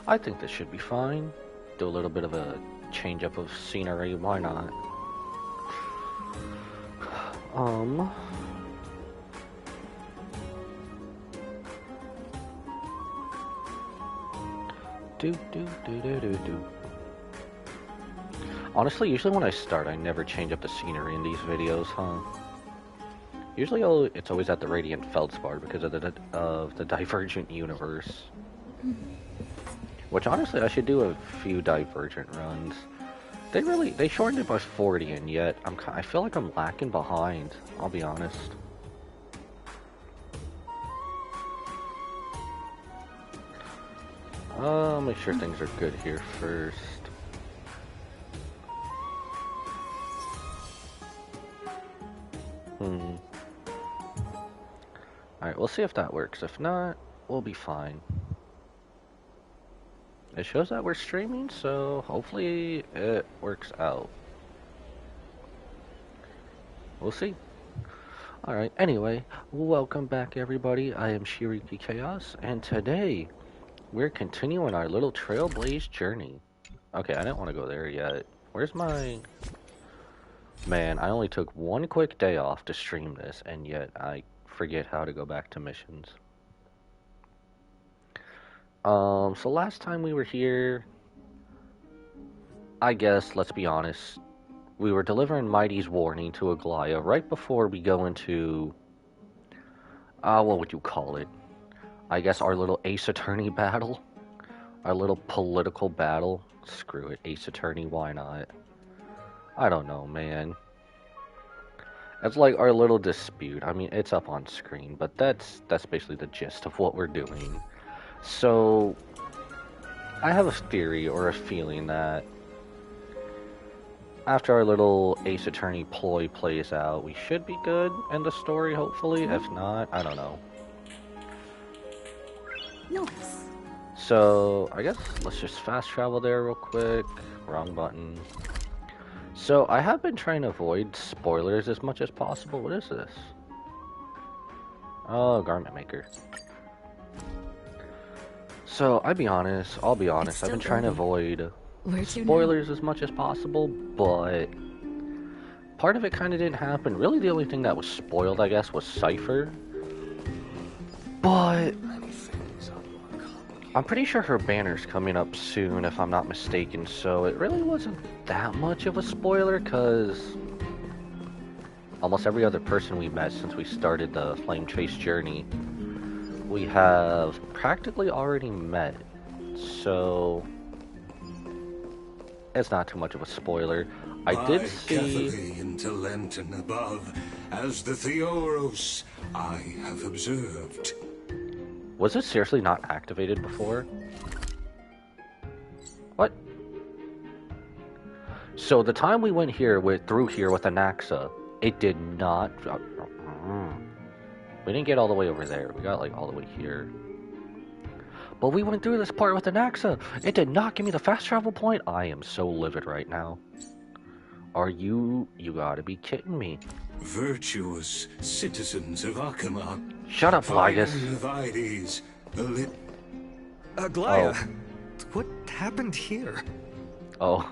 I think this should be fine. Do a little bit of a change up of scenery, why not? Do. Honestly, usually when I start, I never change up the scenery in these videos, huh? Usually it's always at the Radiant Feldspar because of the Divergent universe. Which honestly, I should do a few Divergent runs. They shortened it by 40, and yet I feel like I'm lacking behind, I'll be honest. I'll make sure things are good here first. Alright, we'll see if that works. If not, we'll be fine. It shows that we're streaming, so hopefully it works out. We'll see. Alright, anyway, welcome back everybody. I am Shiriki Chaos, and today we're continuing our little Trailblaze journey. Okay, I didn't want to go there yet. Where's my... Man, I only took one quick day off to stream this, and yet I forget how to go back to missions. So last time we were here, I guess, let's be honest, we were delivering Mighty's warning to Aglaya right before we go into, what would you call it? I guess our little Ace Attorney battle? Our little political battle? Screw it, Ace Attorney, why not? I don't know, man. It's like our little dispute. I mean, it's up on screen, but that's basically the gist of what we're doing. So, I have a theory or a feeling that after our little Ace Attorney ploy plays out, we should be good in the story, hopefully. If not, I don't know. Nice. So, I guess let's just fast travel there real quick. Wrong button. So, I have been trying to avoid spoilers as much as possible. What is this? Oh, garment maker. So, I'll be honest, I've been trying to avoid spoilers as much as possible, but part of it kind of didn't happen. Really, the only thing that was spoiled, I guess, was Cypher. But I'm pretty sure her banner's coming up soon, if I'm not mistaken, so it really wasn't that much of a spoiler, because almost every other person we met since we started the Flame Chase journey, we have practically already met, so it's not too much of a spoiler. I did see into Lenten above, as the Theoros I have observed. Was it seriously not activated before? What? So the time we went through here with Anaxa, it did not. We didn't get all the way over there. We got like all the way here. But we went through this part with Anaxa. It did not give me the fast travel point. I am so livid right now. Are you gotta be kidding me. Virtuous citizens of Akama. Shut up, Lygus. Aglaya, what happened here? Oh,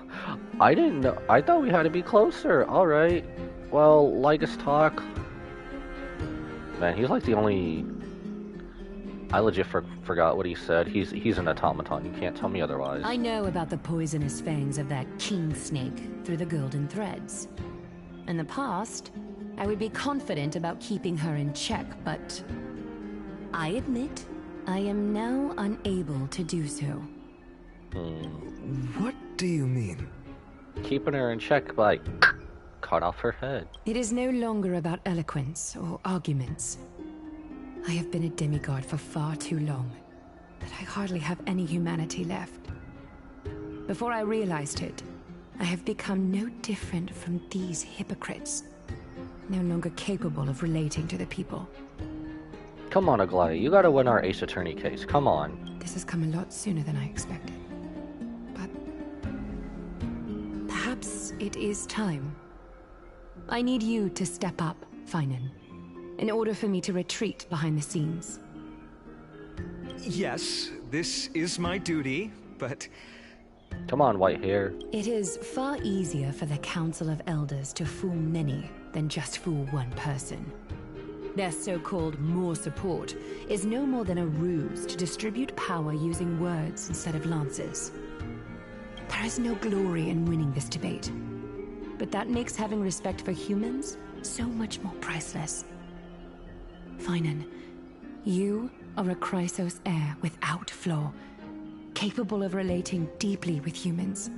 I didn't know. I thought we had to be closer. Alright. Well, Lygus talk. Man, he's like the only... I legit forgot what he said. He's an automaton. You can't tell me otherwise. I know about the poisonous fangs of that king snake through the golden threads. In the past, I would be confident about keeping her in check, but I admit I am now unable to do so. What do you mean? Keeping her in check by cut off her head. It is no longer about eloquence or arguments. I have been a demigod for far too long, that I hardly have any humanity left. Before I realized it, I have become no different from these hypocrites, no longer capable of relating to the people. Come on, Aglaya, you gotta win our Ace Attorney case. Come on. This has come a lot sooner than I expected. But perhaps it is time. I need you to step up, Finan, in order for me to retreat behind the scenes. Yes, this is my duty, but Come on, white hair. It is far easier for the Council of Elders to fool many than just fool one person. Their so-called more support is no more than a ruse to distribute power using words instead of lances. There is no glory in winning this debate, but that makes having respect for humans so much more priceless. Finan, you are a Chrysos heir without flaw, capable of relating deeply with humans.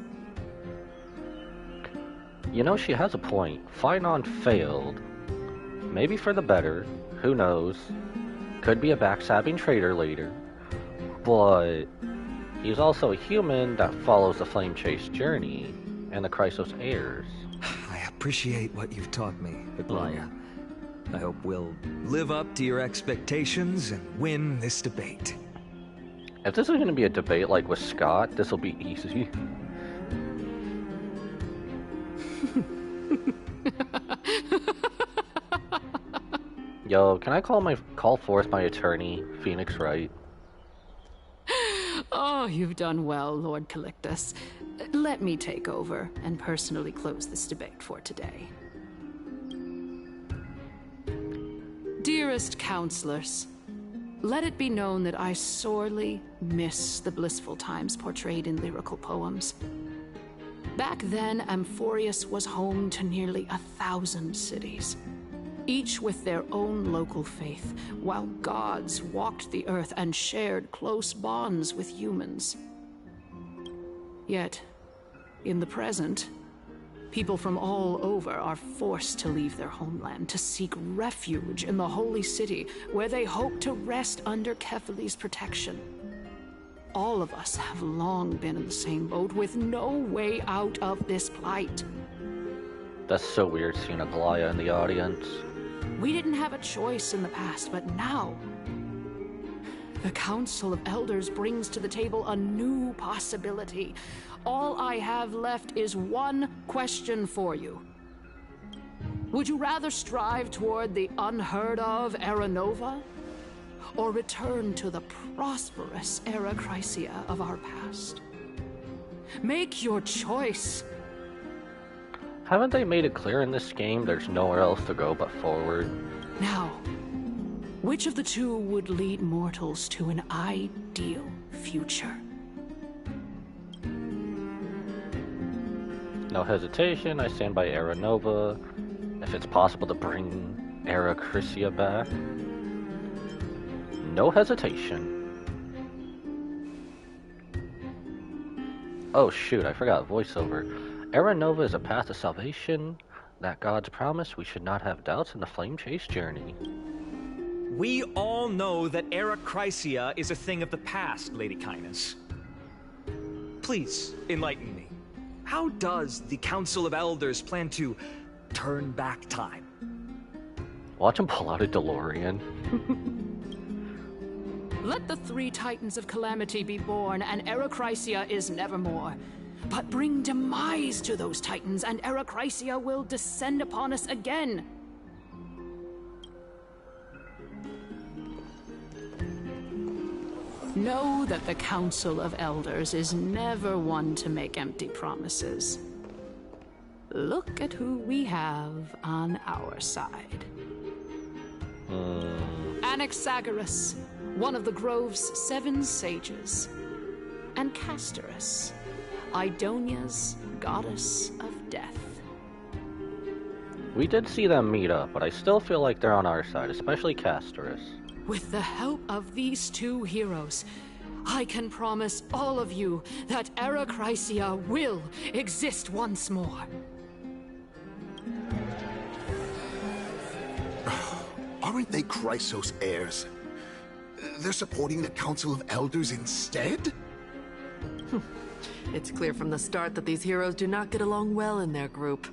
You know, she has a point. Finon failed. Maybe for the better. Who knows? Could be a backstabbing traitor later. But he's also a human that follows the Flame Chase journey and the Chrysos heirs. I appreciate what you've taught me, Aglaya. I hope we'll live up to your expectations and win this debate. If this is going to be a debate like with Scott, this will be easy. Yo, can I call forth my attorney, Phoenix Wright? Oh, you've done well, Lord Calictus. Let me take over and personally close this debate for today. Dearest counselors, let it be known that I sorely miss the blissful times portrayed in lyrical poems. Back then, Amphorius was home to nearly 1,000 cities, each with their own local faith, while gods walked the earth and shared close bonds with humans. Yet, in the present, people from all over are forced to leave their homeland to seek refuge in the holy city, where they hope to rest under Kefali's protection. All of us have long been in the same boat, with no way out of this plight. That's so weird seeing Aglaya in the audience. We didn't have a choice in the past, but now the Council of Elders brings to the table a new possibility. All I have left is one question for you. Would you rather strive toward the unheard of Era Nova, or return to the prosperous Era Chrysia of our past? Make your choice. Haven't they made it clear in this game there's nowhere else to go but forward? Now, which of the two would lead mortals to an ideal future? No hesitation, I stand by Era Nova. If it's possible to bring Era Chrysia back. No hesitation. Oh shoot, I forgot voiceover. Era Nova is a path to salvation that God's promised. We should not have doubts in the Flame Chase journey. We all know that Era Chrysia is a thing of the past, Lady Kindness. Please, enlighten me. How does the Council of Elders plan to turn back time? Watch him pull out a DeLorean. Let the three Titans of Calamity be born, and Era Chrysia is nevermore. But bring demise to those Titans, and Era Chrysia will descend upon us again. Know that the Council of Elders is never one to make empty promises. Look at who we have on our side. Anaxagoras, one of the Grove's 7 sages, and Castorus, Idonia's goddess of death. We did see them meet up, but I still feel like they're on our side, especially Castorus. With the help of these two heroes, I can promise all of you that Era Chrysia will exist once more. Aren't they Chrysos heirs? They're supporting the Council of Elders instead? It's clear from the start that these heroes do not get along well in their group.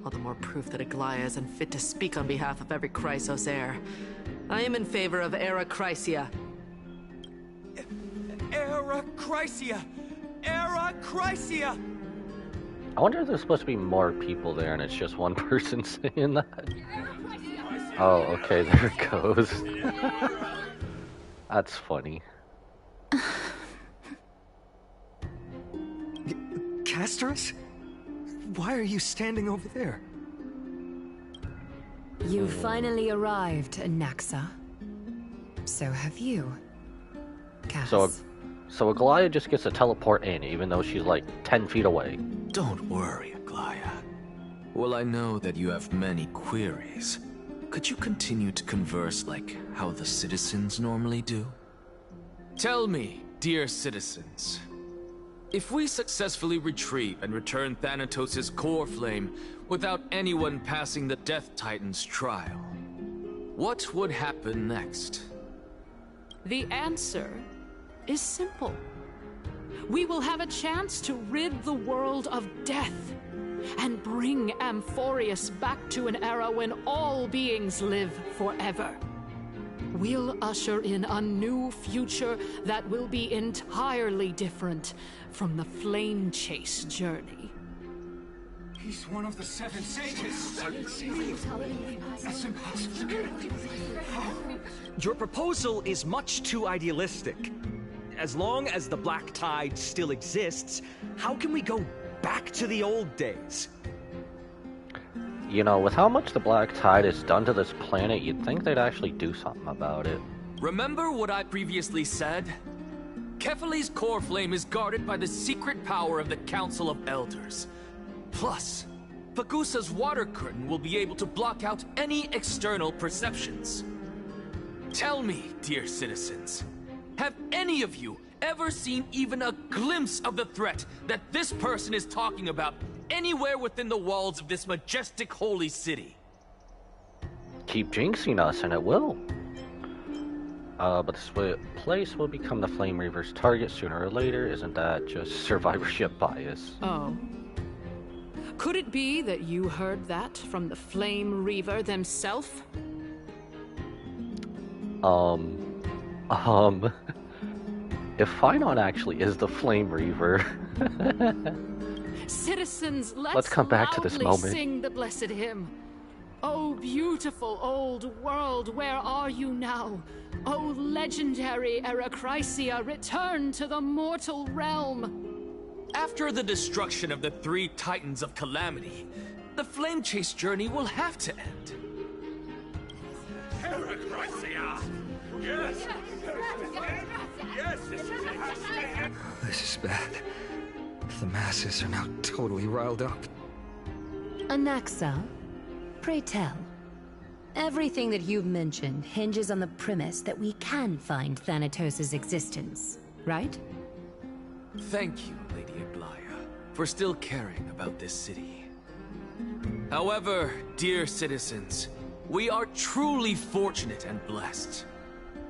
All the more proof that Aglaya isn't fit to speak on behalf of every Chrysos heir. I am in favor of Era Chrysia. Era Chrysia! Era Chrysia! I wonder if there's supposed to be more people there and it's just one person saying that. Oh, okay, there it goes. That's funny. Castorus? Why are you standing over there? You finally arrived, Anaxa. So have you, Cass. So Aglaia just gets to teleport in, even though she's like 10 feet away. Don't worry, Aglaia. Well, I know that you have many queries. Could you continue to converse like how the citizens normally do? Tell me, dear citizens, if we successfully retrieve and return Thanatos' core flame without anyone passing the Death Titan's trial, what would happen next? The answer is simple. We will have a chance to rid the world of death and bring Amphorius back to an era when all beings live forever. We'll usher in a new future that will be entirely different from the flame chase journey. He's one of the 7 sages. That's impossible. Your proposal is much too idealistic. As long as the Black Tide still exists, how can we go back to the old days? You know, with how much the Black Tide has done to this planet, you'd think they'd actually do something about it. Remember what I previously said? Kefali's core flame is guarded by the secret power of the Council of Elders. Plus, Pagusa's water curtain will be able to block out any external perceptions. Tell me, dear citizens, have any of you ever seen even a glimpse of the threat that this person is talking about anywhere within the walls of this majestic holy city? Keep jinxing us and it will. But this place will become the Flame Reaver's target sooner or later. Isn't that just survivorship bias? Oh. Could it be that you heard that from the Flame Reaver themselves? If Phynon actually is the Flame Reaver... Citizens, let's come back to this moment. Sing the blessed hymn. Oh, beautiful old world, where are you now? Oh, legendary Eracrysia, return to the mortal realm. After the destruction of the 3 Titans of Calamity, the Flame Chase journey will have to end. Eracrysia! Yes! Yes! This is bad. The masses are now totally riled up. Anaxa, pray tell. Everything that you've mentioned hinges on the premise that we can find Thanatos' existence, right? Thank you, Lady Aglaia, for still caring about this city. However, dear citizens, we are truly fortunate and blessed.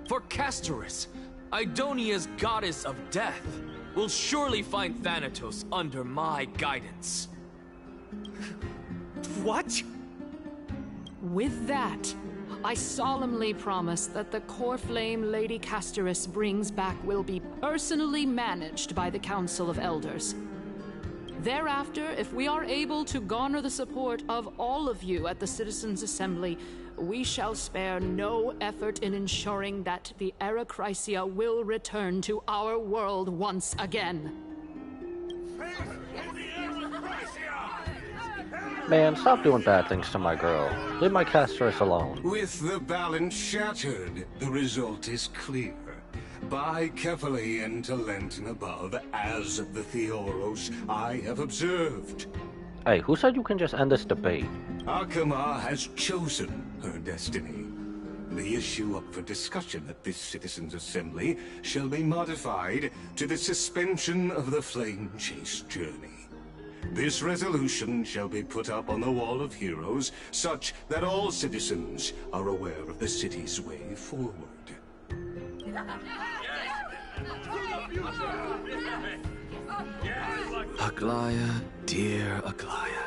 For Castorus, Idonia's goddess of death, will surely find Thanatos under my guidance. What? With that, I solemnly promise that the core flame Lady Castorus brings back will be personally managed by the Council of Elders. Thereafter, if we are able to garner the support of all of you at the Citizens' Assembly, we shall spare no effort in ensuring that the Eracrysia will return to our world once again. Man, stop doing bad things to my girl. Leave my Castorus alone. With the balance shattered, the result is clear. By Kefali and Talenton above, as the Theoros I have observed. Hey, who said you can just end this debate? Akama has chosen her destiny. The issue up for discussion at this Citizens' Assembly shall be modified to the suspension of the Flame Chase journey. This resolution shall be put up on the Wall of Heroes, such that all citizens are aware of the city's way forward. Aglaia, dear Aglaia,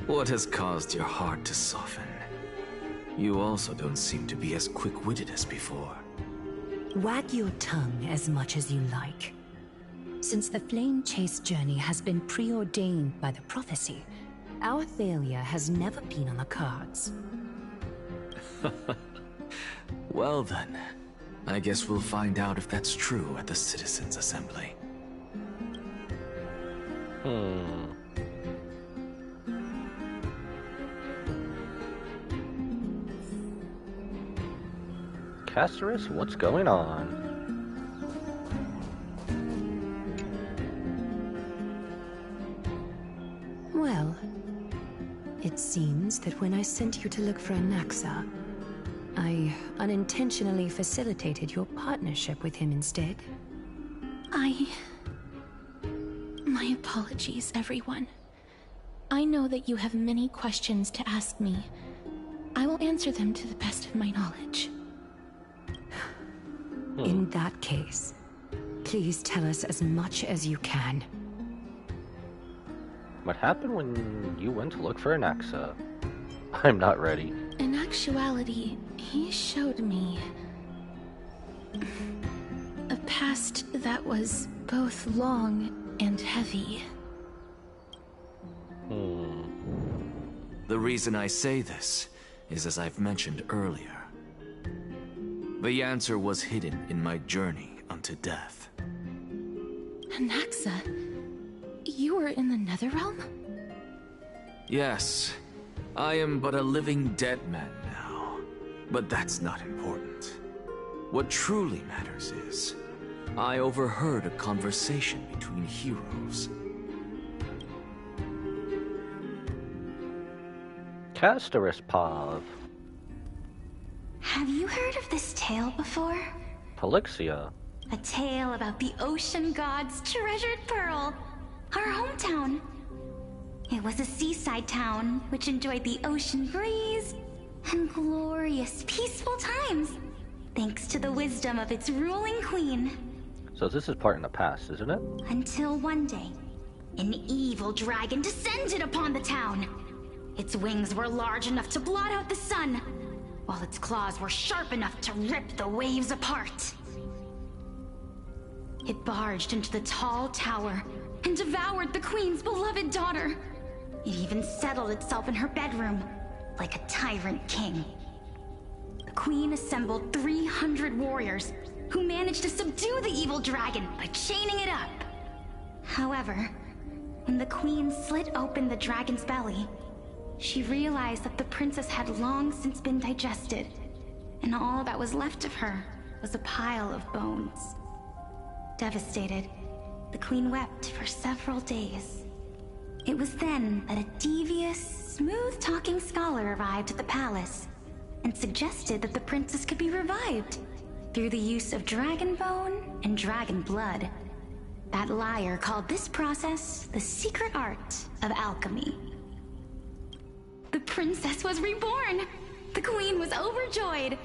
what has caused your heart to soften? You also don't seem to be as quick-witted as before. Wag your tongue as much as you like. Since the Flame Chase journey has been preordained by the prophecy, our failure has never been on the cards. Well then, I guess we'll find out if that's true at the Citizens' Assembly. Hmm. Casterus, what's going on? Well, it seems that when I sent you to look for Anaxa, I unintentionally facilitated your partnership with him instead. My apologies, everyone. I know that you have many questions to ask me. I will answer them to the best of my knowledge. In that case, please tell us as much as you can. What happened when you went to look for Anaxa? I'm not ready. In actuality, he showed me a past that was both long and heavy. The reason I say this is as I've mentioned earlier. The answer was hidden in my journey unto death. Anaxa, you were in the Netherrealm? Yes, I am but a living dead man now. But that's not important. What truly matters is, I overheard a conversation between heroes. Casterus Pav. Have you heard of this tale before? Polixia. A tale about the ocean god's treasured pearl, our hometown. It was a seaside town which enjoyed the ocean breeze and glorious, peaceful times, thanks to the wisdom of its ruling queen. So this is part in the past, isn't it? Until one day, an evil dragon descended upon the town. Its wings were large enough to blot out the sun, while its claws were sharp enough to rip the waves apart. It barged into the tall tower and devoured the queen's beloved daughter. It even settled itself in her bedroom, like a tyrant king. The queen assembled 300 warriors who managed to subdue the evil dragon by chaining it up. However, when the queen slit open the dragon's belly, she realized that the princess had long since been digested, and all that was left of her was a pile of bones. Devastated, the queen wept for several days. It was then that a devious, smooth-talking scholar arrived at the palace and suggested that the princess could be revived through the use of dragon bone and dragon blood. That liar called this process the secret art of alchemy. The princess was reborn! The queen was overjoyed,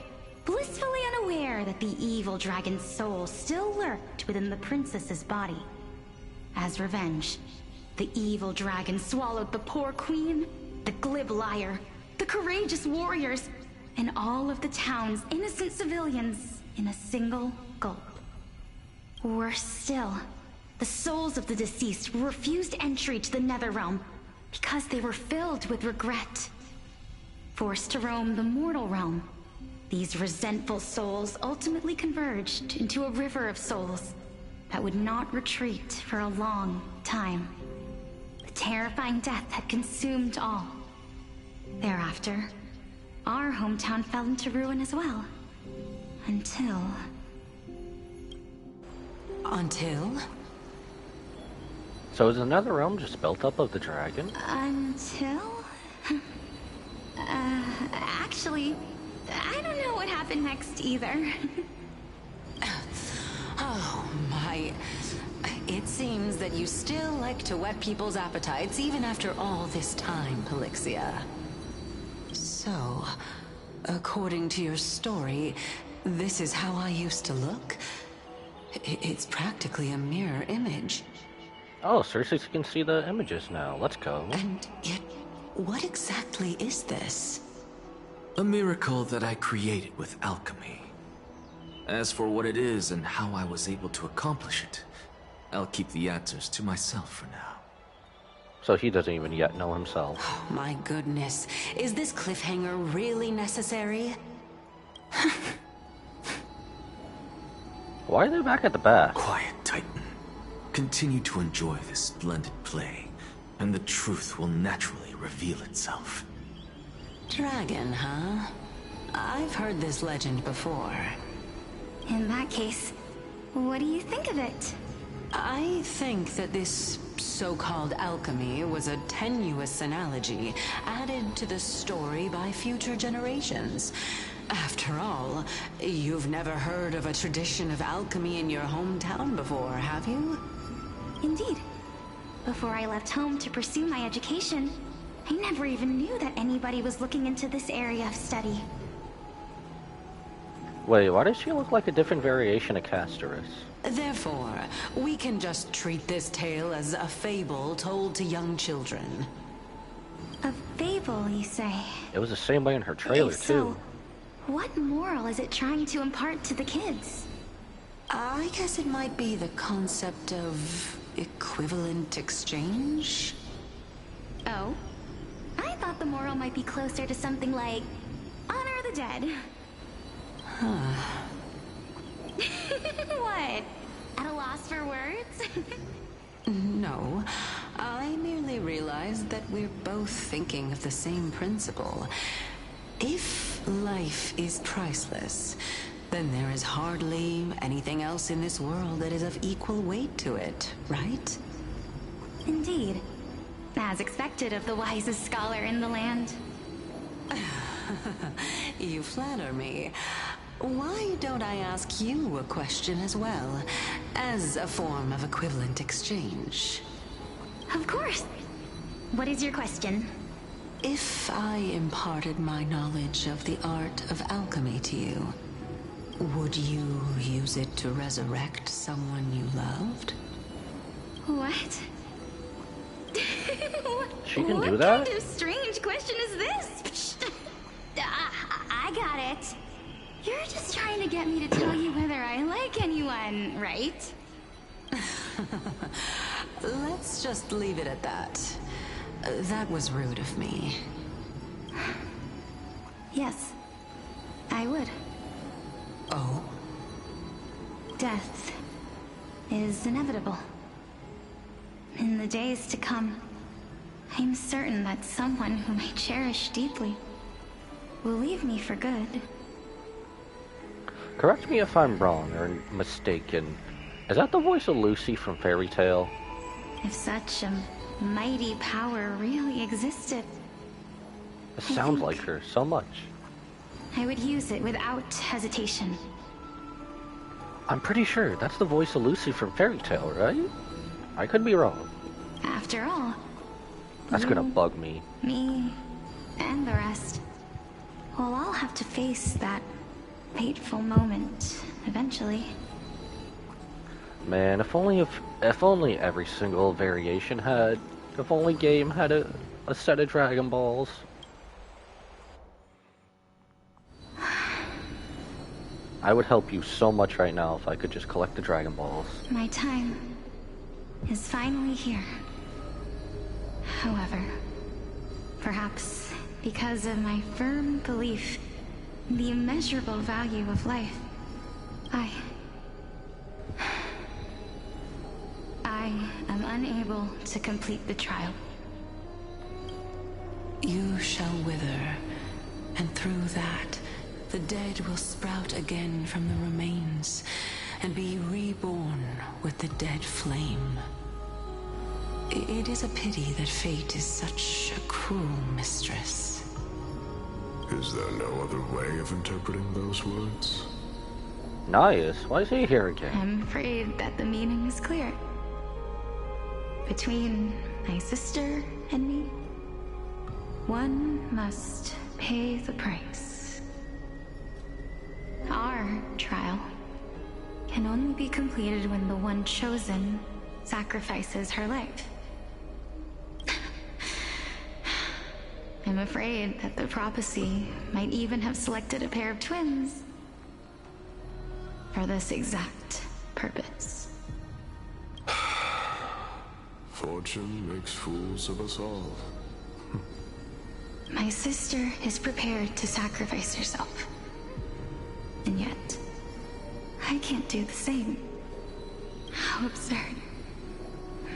blissfully unaware that the evil dragon's soul still lurked within the princess's body. As revenge, the evil dragon swallowed the poor queen, the glib liar, the courageous warriors, and all of the town's innocent civilians in a single gulp. Worse still, the souls of the deceased were refused entry to the Netherrealm because they were filled with regret. Forced to roam the mortal realm, these resentful souls ultimately converged into a river of souls that would not retreat for a long time. The terrifying death had consumed all. Thereafter, our hometown fell into ruin as well. Until... So is another realm just built up of the dragon? Until... actually, I don't know what happened next either. Oh, my... It seems that you still like to whet people's appetites even after all this time, Polixia. So, according to your story, this is how I used to look? It's practically a mirror image. Oh, Cersei can see the images now. Let's go. And yet, what exactly is this? A miracle that I created with alchemy. As for what it is and how I was able to accomplish it, I'll keep the answers to myself for now. So he doesn't even yet know himself. Oh, my goodness. Is this cliffhanger really necessary? Why are they back at the bath? Quiet, Titan. continue to enjoy this splendid play, and the truth will naturally reveal itself. Dragon, huh? I've heard this legend before. In that case, what do you think of it? I think that this so-called alchemy was a tenuous analogy added to the story by future generations. After all, you've never heard of a tradition of alchemy in your hometown before, have you? Indeed. Before I left home to pursue my education, I never even knew that anybody was looking into this area of study. Wait, why does she look like a different variation of Casterus? Therefore, we can just treat this tale as a fable told to young children. A fable, you say? It was the same way in her trailer, If so, too. what moral is it trying to impart to the kids? I guess it might be the concept of equivalent exchange? Oh? I thought the moral might be closer to something like honor the dead. Huh. What? At a loss for words? No. I merely realized that we're both thinking of the same principle. If life is priceless, then there is hardly anything else in this world that is of equal weight to it, right? Indeed. As expected of the wisest scholar in the land. You flatter me. Why don't I ask you a question as well, as a form of equivalent exchange? Of course. What is your question? If I imparted my knowledge of the art of alchemy to you, would you use it to resurrect someone you loved? What? She can do that? What kind of strange question is this? I got it. You're just trying to get me to tell you whether I like anyone, right? Let's just leave it at that. That was rude of me. Yes, I would. Oh? Death is inevitable. In the days to come, I'm certain that someone whom I cherish deeply will leave me for good. Correct me if I'm wrong or mistaken. Is that the voice of Lucy from Fairy Tale? If such a mighty power really existed, It sounds like her so much. I would use it without hesitation. I'm pretty sure that's the voice of Lucy from Fairy Tale, right? I could be wrong. After all, That's gonna bug me. me, and the rest will all have to face that fateful moment eventually. Man, if only every single variation had, if only game had a set of Dragon Balls. I would help you so much right now if I could just collect the Dragon Balls. My time is finally here. However, perhaps because of my firm belief in the immeasurable value of life, I am unable to complete the trial. You shall wither, and through that, the dead will sprout again from the remains, and be reborn with the dead flame. It is a pity that fate is such a cruel mistress. Is there no other way of interpreting those words? Nias, why is he here again? I'm afraid that the meaning is clear. Between my sister and me, one must pay the price. Our trial can only be completed when the one chosen sacrifices her life. I'm afraid that the prophecy might even have selected a pair of twins for this exact purpose. Fortune makes fools of us all. My sister is prepared to sacrifice herself. And yet, I can't do the same. How absurd.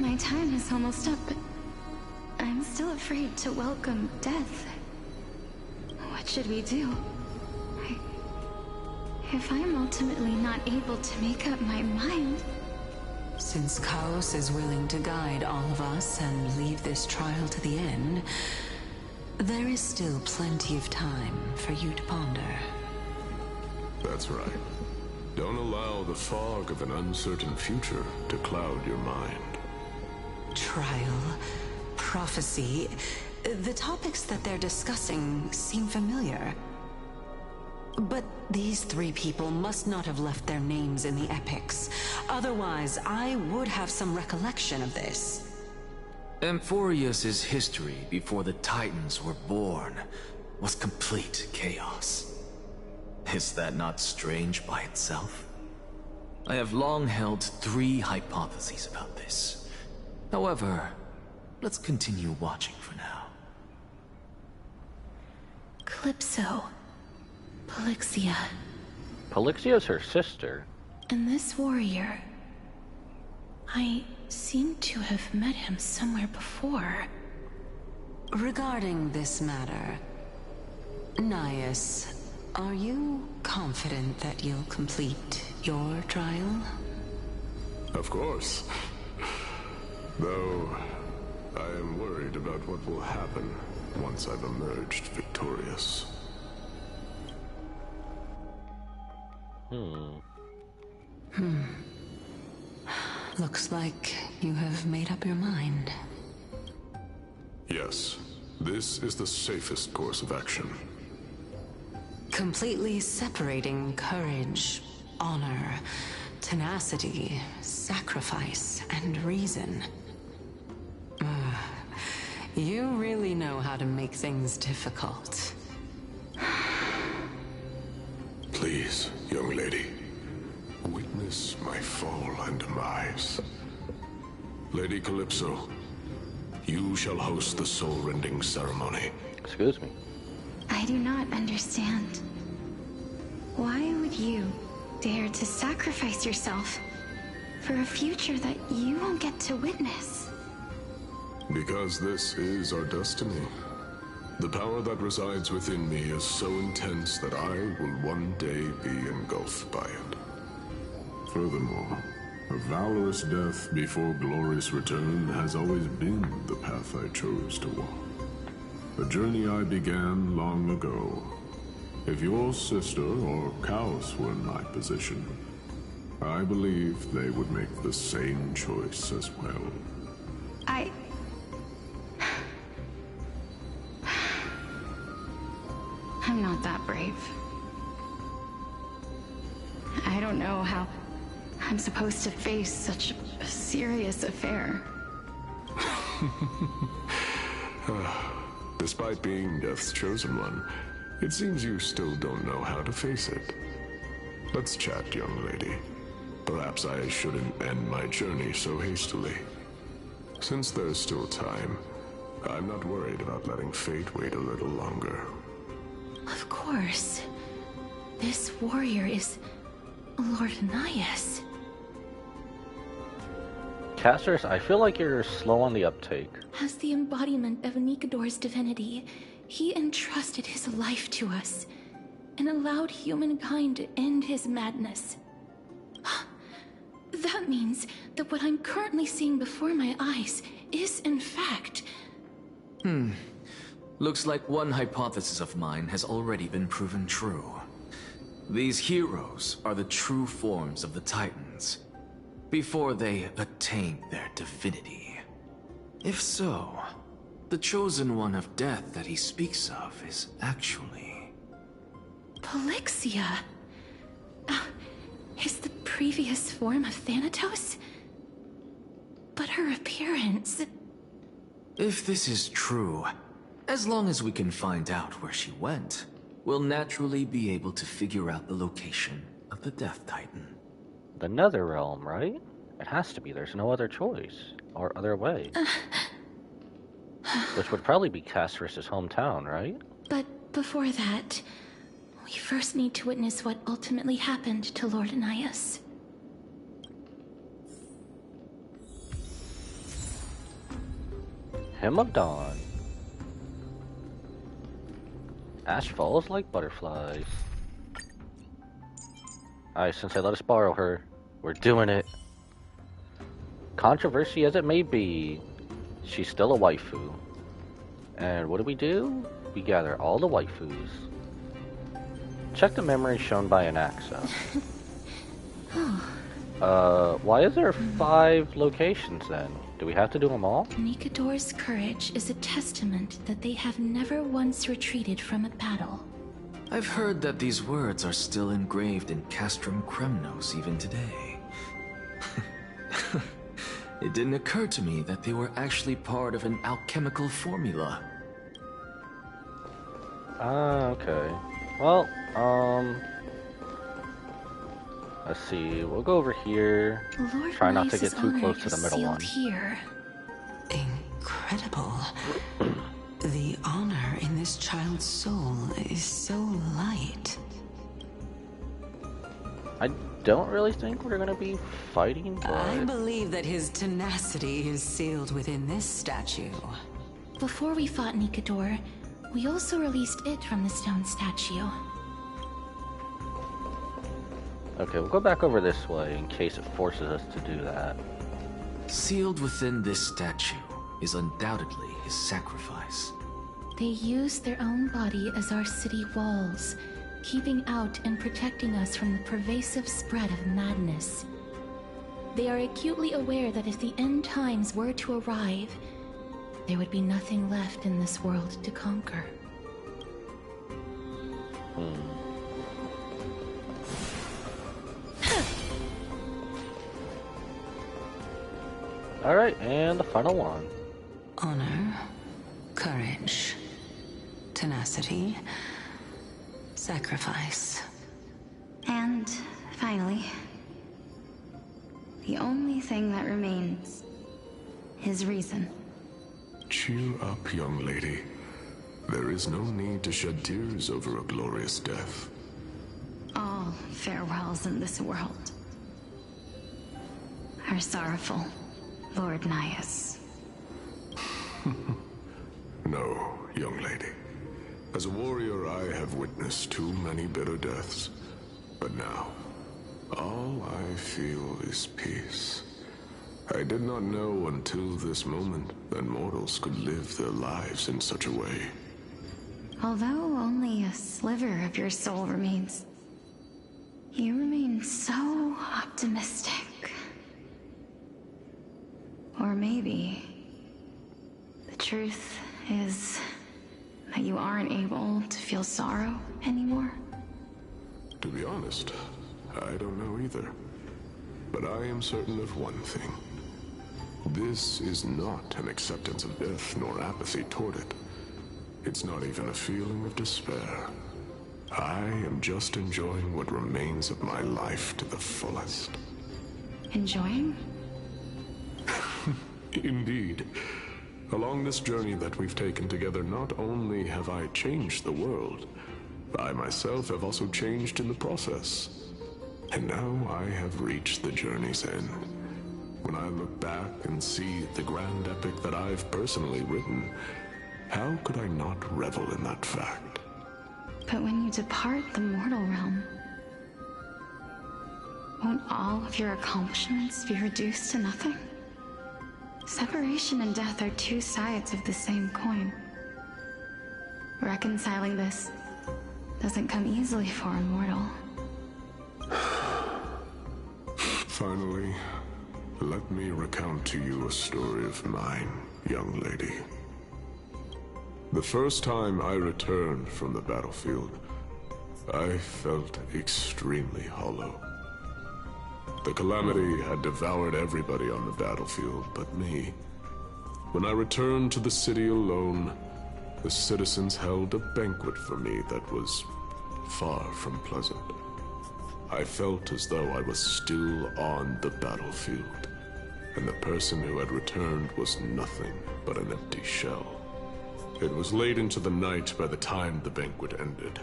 My time is almost up, but I'm still afraid to welcome death. What should we do? If I'm ultimately not able to make up my mind... Since Chaos is willing to guide all of us and leave this trial to the end, there is still plenty of time for you to ponder. That's right. Don't allow the fog of an uncertain future to cloud your mind. Trial, prophecy, the topics that they're discussing seem familiar. But these three people must not have left their names in the epics. Otherwise, I would have some recollection of this. Amphorius's history before the Titans were born was complete chaos. Is that not strange by itself? I have long held 3 hypotheses about this. However, let's continue watching for now. Calypso. Polixia. Polixia's her sister. And this warrior... I seem to have met him somewhere before. Regarding this matter, Nias, are you confident that you'll complete your trial? Of course. Though, I am worried about what will happen once I've emerged victorious. Looks like you have made up your mind. Yes, this is the safest course of action. Completely separating courage, honor, tenacity, sacrifice, and reason. You really know how to make things difficult. Please, young lady, witness my fall and demise. Lady Calypso, you shall host the soul-rending ceremony. Excuse me. I do not understand. Why would you dare to sacrifice yourself for a future that you won't get to witness? Because this is our destiny. The power that resides within me is so intense that I will one day be engulfed by it. Furthermore, a valorous death before glorious return has always been the path I chose to walk. A journey I began long ago. If your sister or Chaos were in my position, I believe they would make the same choice as well. I'm not that brave. I don't know how I'm supposed to face such a serious affair. Despite being Death's chosen one, it seems you still don't know how to face it. Let's chat, young lady. Perhaps I shouldn't end my journey so hastily. Since there's still time, I'm not worried about letting fate wait a little longer. Of course. This warrior is Lord Nias. Cassers, I feel like you're slow on the uptake. As the embodiment of Nikador's divinity, he entrusted his life to us and allowed humankind to end his madness. That means that what I'm currently seeing before my eyes is, in fact... Looks like one hypothesis of mine has already been proven true. These heroes are the true forms of the Titans, before they attain their divinity. If so, the chosen one of death that he speaks of is actually... Polixia? Is the previous form of Thanatos? But her appearance... If this is true, as long as we can find out where she went, we'll naturally be able to figure out the location of the Death Titan. The Netherrealm, right? It has to be. There's no other choice. Or other way. Which would probably be Castor's hometown, right? But before that, we first need to witness what ultimately happened to Lord Nias. Hymn of Dawn. Ash falls like butterflies. Alright, since they let us borrow her, we're doing it. Controversy as it may be, she's still a waifu. And what do? We gather all the waifus. Check the memory shown by Anaxa. Why is there 5 locations then? Do we have to do them all? Nikador's courage is a testament that they have never once retreated from a battle. I've heard that these words are still engraved in Castrum Kremnos even today. It didn't occur to me that they were actually part of an alchemical formula. Ah, okay. Well, let's see. We'll go over here. Lord Try not to Lysa's get too honor close to is the middle sealed one. Here. Incredible. The honor in this child's soul is so light. I don't really think we're gonna be fighting, but... I believe that his tenacity is sealed within this statue. Before we fought Nikador, we also released it from the stone statue. Okay, we'll go back over this way in case it forces us to do that. Sealed within this statue is undoubtedly his sacrifice. They use their own body as our city walls, keeping out and protecting us from the pervasive spread of madness. They are acutely aware that if the end times were to arrive, there would be nothing left in this world to conquer. Alright, and the final one. Honor, courage, tenacity, sacrifice. And finally, the only thing that remains is reason. Cheer up, young lady. There is no need to shed tears over a glorious death. All farewells in this world are sorrowful, Lord Nias. No, young lady. As a warrior, I have witnessed too many bitter deaths. But now, all I feel is peace. I did not know until this moment that mortals could live their lives in such a way. Although only a sliver of your soul remains, you remain so optimistic. Or maybe the truth is that you aren't able to feel sorrow anymore. To be honest, I don't know either. But I am certain of one thing. This is not an acceptance of death nor apathy toward it. It's not even a feeling of despair. I am just enjoying what remains of my life to the fullest. Enjoying? Indeed. Along this journey that we've taken together, not only have I changed the world, I myself have also changed in the process. And now I have reached the journey's end. When I look back and see the grand epic that I've personally written, how could I not revel in that fact? But when you depart the mortal realm, won't all of your accomplishments be reduced to nothing? Separation and death are two sides of the same coin. Reconciling this doesn't come easily for a mortal. Finally, let me recount to you a story of mine, young lady. The first time I returned from the battlefield, I felt extremely hollow. The calamity had devoured everybody on the battlefield but me. When I returned to the city alone, the citizens held a banquet for me that was far from pleasant. I felt as though I was still on the battlefield, and the person who had returned was nothing but an empty shell. It was late into the night by the time the banquet ended.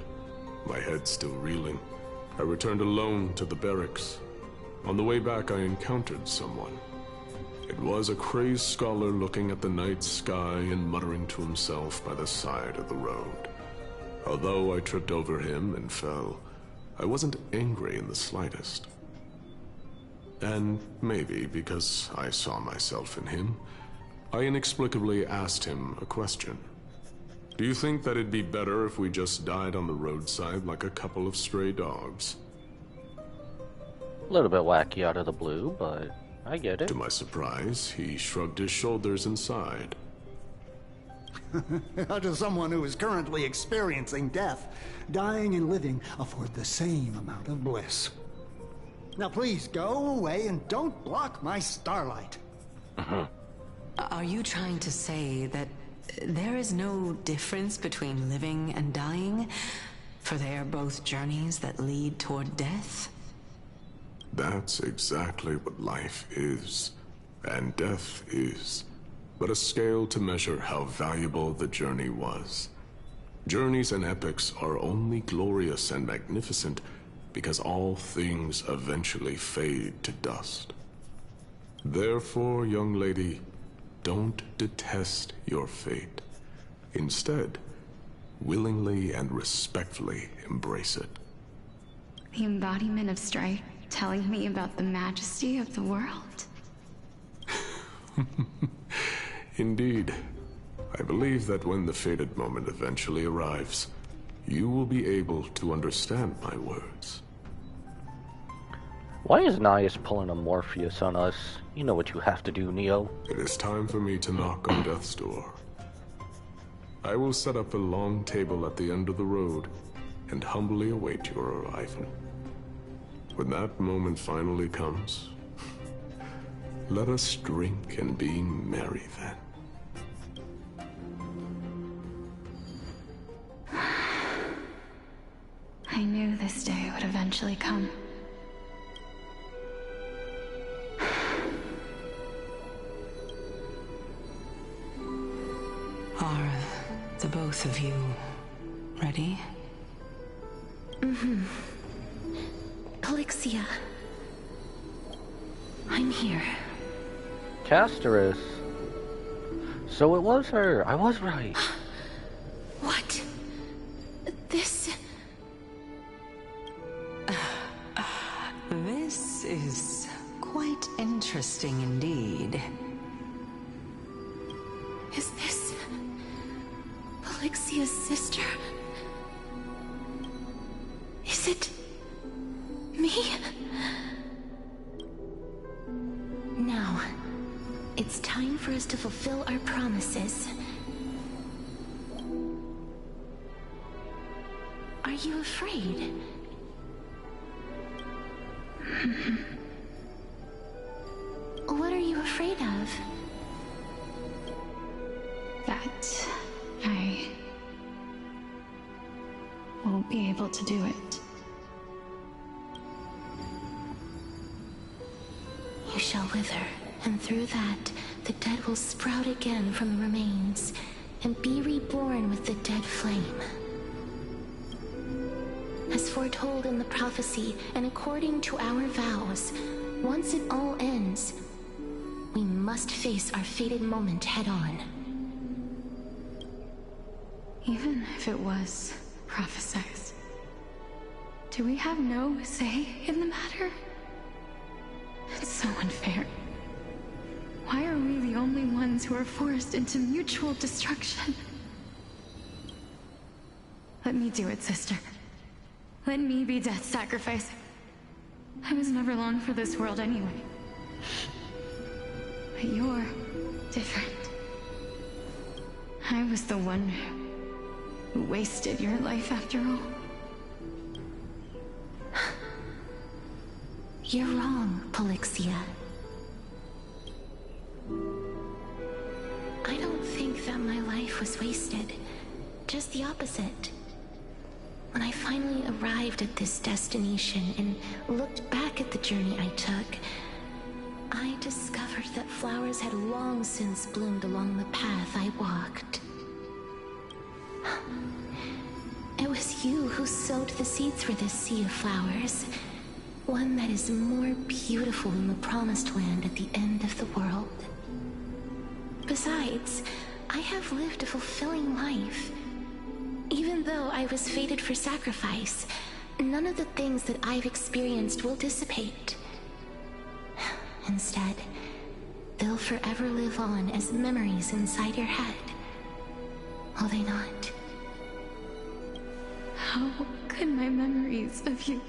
My head still reeling, I returned alone to the barracks. On the way back, I encountered someone. It was a crazed scholar looking at the night sky and muttering to himself by the side of the road. Although I tripped over him and fell, I wasn't angry in the slightest. And maybe because I saw myself in him, I inexplicably asked him a question. Do you think that it'd be better if we just died on the roadside like a couple of stray dogs? A little bit wacky out of the blue, but I get it. To my surprise, he shrugged his shoulders and sighed. To someone who is currently experiencing death, dying and living afford the same amount of bliss. Now please go away and don't block my starlight. Are you trying to say that there is no difference between living and dying? For they are both journeys that lead toward death? That's exactly what life is, and death is, but a scale to measure how valuable the journey was. Journeys and epics are only glorious and magnificent because all things eventually fade to dust. Therefore, young lady, don't detest your fate. Instead, willingly and respectfully embrace it. The embodiment of strife, telling me about the majesty of the world. Indeed. I believe that when the fated moment eventually arrives, you will be able to understand my words. Why is Nias pulling a Morpheus on us? You know what you have to do, Neo. It is time for me to knock on death's door. I will set up a long table at the end of the road and humbly await your arrival. When that moment finally comes, let us drink and be merry then. I knew this day would eventually come. Are the both of you ready? Mm-hmm. Polixia. I'm here. Casterus. So it was her. I was right. What? This... This is quite interesting indeed. Is this... Polixia's sister? Is it... me? Now, it's time for us to fulfill our promises. Are you afraid? What are you afraid of? That I won't be able to do it. You shall wither, and through that, the dead will sprout again from the remains, and be reborn with the dead flame. As foretold in the prophecy, and according to our vows, once it all ends, we must face our fated moment head-on. Even if it was prophesied, do we have no say in the matter? It's so unfair. Why are we the only ones who are forced into mutual destruction? Let me do it, sister. Let me be death's sacrifice. I was never long for this world anyway. But you're different. I was the one who wasted your life after all. You're wrong, Polixia. I don't think that my life was wasted. Just the opposite. When I finally arrived at this destination and looked back at the journey I took, I discovered that flowers had long since bloomed along the path I walked. It was you who sowed the seeds for this sea of flowers. One that is more beautiful than the Promised Land at the end of the world. Besides, I have lived a fulfilling life. Even though I was fated for sacrifice, none of the things that I've experienced will dissipate. Instead, they'll forever live on as memories inside your head. Will they not? How could my memories of you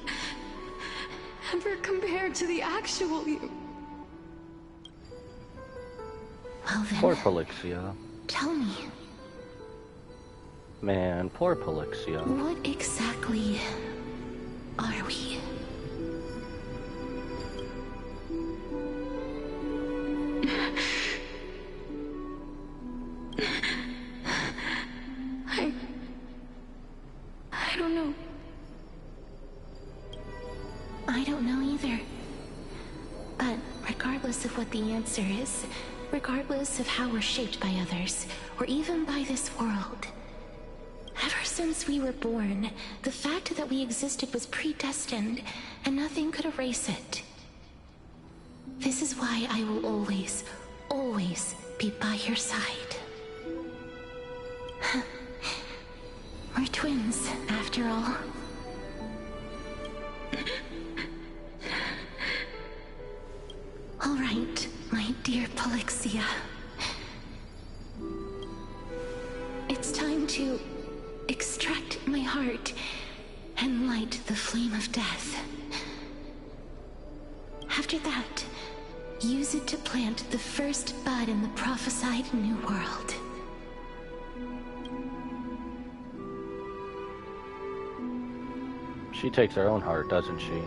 ever compare to the actual you? Well then, poor Polixia. tell me, Man, poor Polixia. what exactly are we? I don't know. I don't know either. But regardless of what the answer is, regardless of how we're shaped by others, or even by this world, ever since we were born, the fact that we existed was predestined, and nothing could erase it. This is why I will always, always be by your side. We're twins, after all. All right, my dear Polixia. It's time to extract my heart and light the flame of death. After that, use it to plant the first bud in the prophesied new world. She takes her own heart, doesn't she?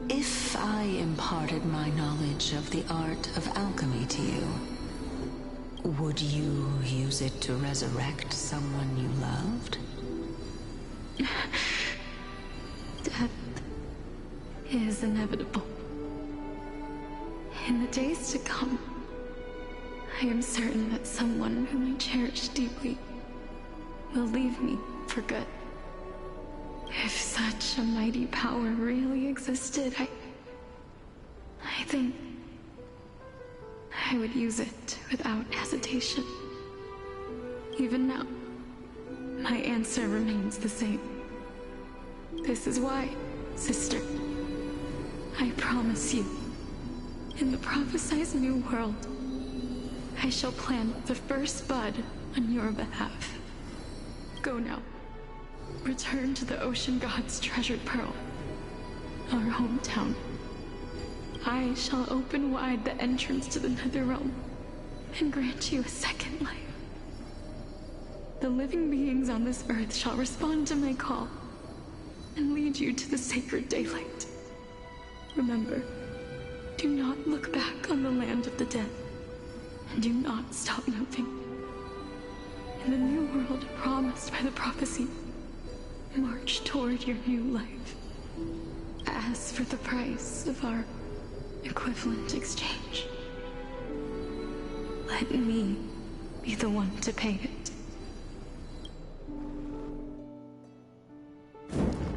If I imparted my knowledge of the art of alchemy to you, would you use it to resurrect someone you loved? Death is inevitable. In the days to come, I am certain that someone whom I cherish deeply will leave me for good. If such a mighty power really existed, I think I would use it without hesitation. Even now, my answer remains the same. This is why, sister, I promise you, in the prophesied new world, I shall plant the first bud on your behalf. Go now. Return to the ocean god's treasured pearl, our hometown. I shall open wide the entrance to the Netherrealm and grant you a second life. The living beings on this earth shall respond to my call and lead you to the sacred daylight. Remember, do not look back on the land of the dead, and do not stop moving. In the new world promised by the prophecy, march toward your new life. As for the price of our equivalent exchange, let me be the one to pay it.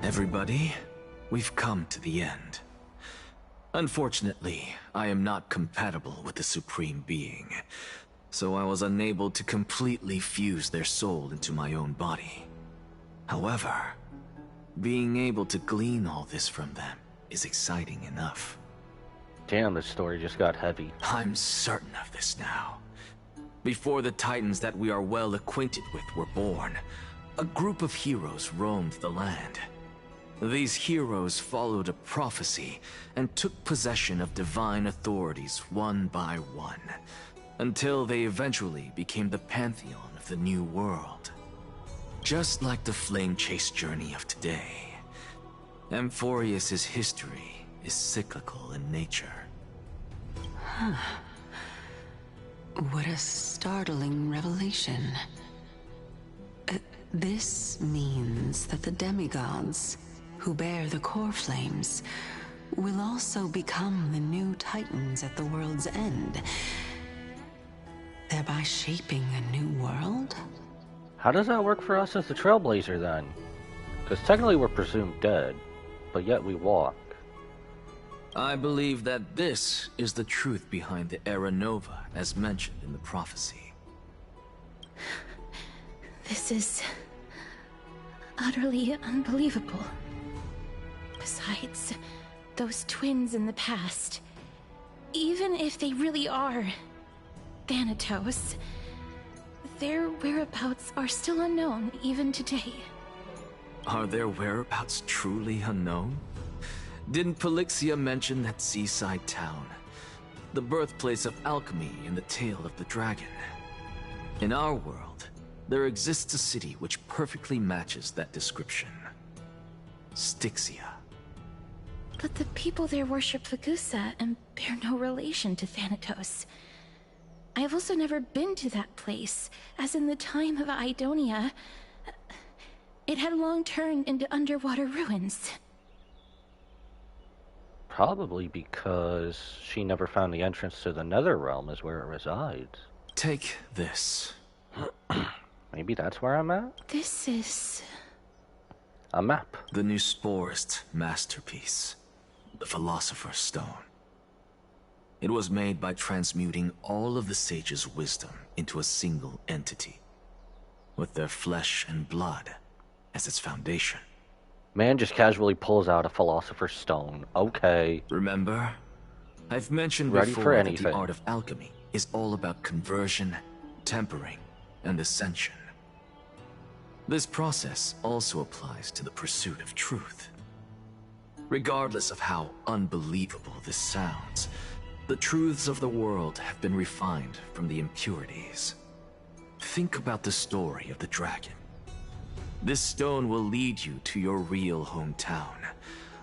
Everybody, we've come to the end. Unfortunately, I am not compatible with the Supreme Being, so I was unable to completely fuse their soul into my own body. However, being able to glean all this from them is exciting enough. Damn, this story just got heavy. I'm certain of this now. Before the Titans that we are well acquainted with were born, a group of heroes roamed the land. These heroes followed a prophecy and took possession of divine authorities one by one, until they eventually became the pantheon of the new world. Just like the flame chase journey of today, Amphorius's history is cyclical in nature. Huh. What a startling revelation. This means that the demigods, who bear the core flames, will also become the new Titans at the world's end, thereby shaping a new world? How does that work for us as the Trailblazer then? Because technically we're presumed dead, but yet we walk. I believe that this is the truth behind the Era Nova, as mentioned in the prophecy. This is utterly unbelievable. Besides, those twins in the past, even if they really are Thanatos, their whereabouts are still unknown even today. Are their whereabouts truly unknown? Didn't Polixia mention that seaside town? The birthplace of alchemy in the tale of the dragon. In our world, there exists a city which perfectly matches that description. Styxia. But the people there worship Fagusa and bear no relation to Thanatos. I have also never been to that place, as in the time of Idonia, it had long turned into underwater ruins. Probably because she never found the entrance to the Nether Realm is where it resides. Take this. Maybe that's where I'm at? This is... a map. The new Sporist masterpiece. The Philosopher's Stone. It was made by transmuting all of the sages' wisdom into a single entity, with their flesh and blood as its foundation. Man just casually pulls out a Philosopher's Stone. Okay. Remember? I've mentioned Ready before for that anything. the art of alchemy is all about conversion, tempering, and ascension. This process also applies to the pursuit of truth. Regardless of how unbelievable this sounds, the truths of the world have been refined from the impurities. Think about the story of the dragon. This stone will lead you to your real hometown,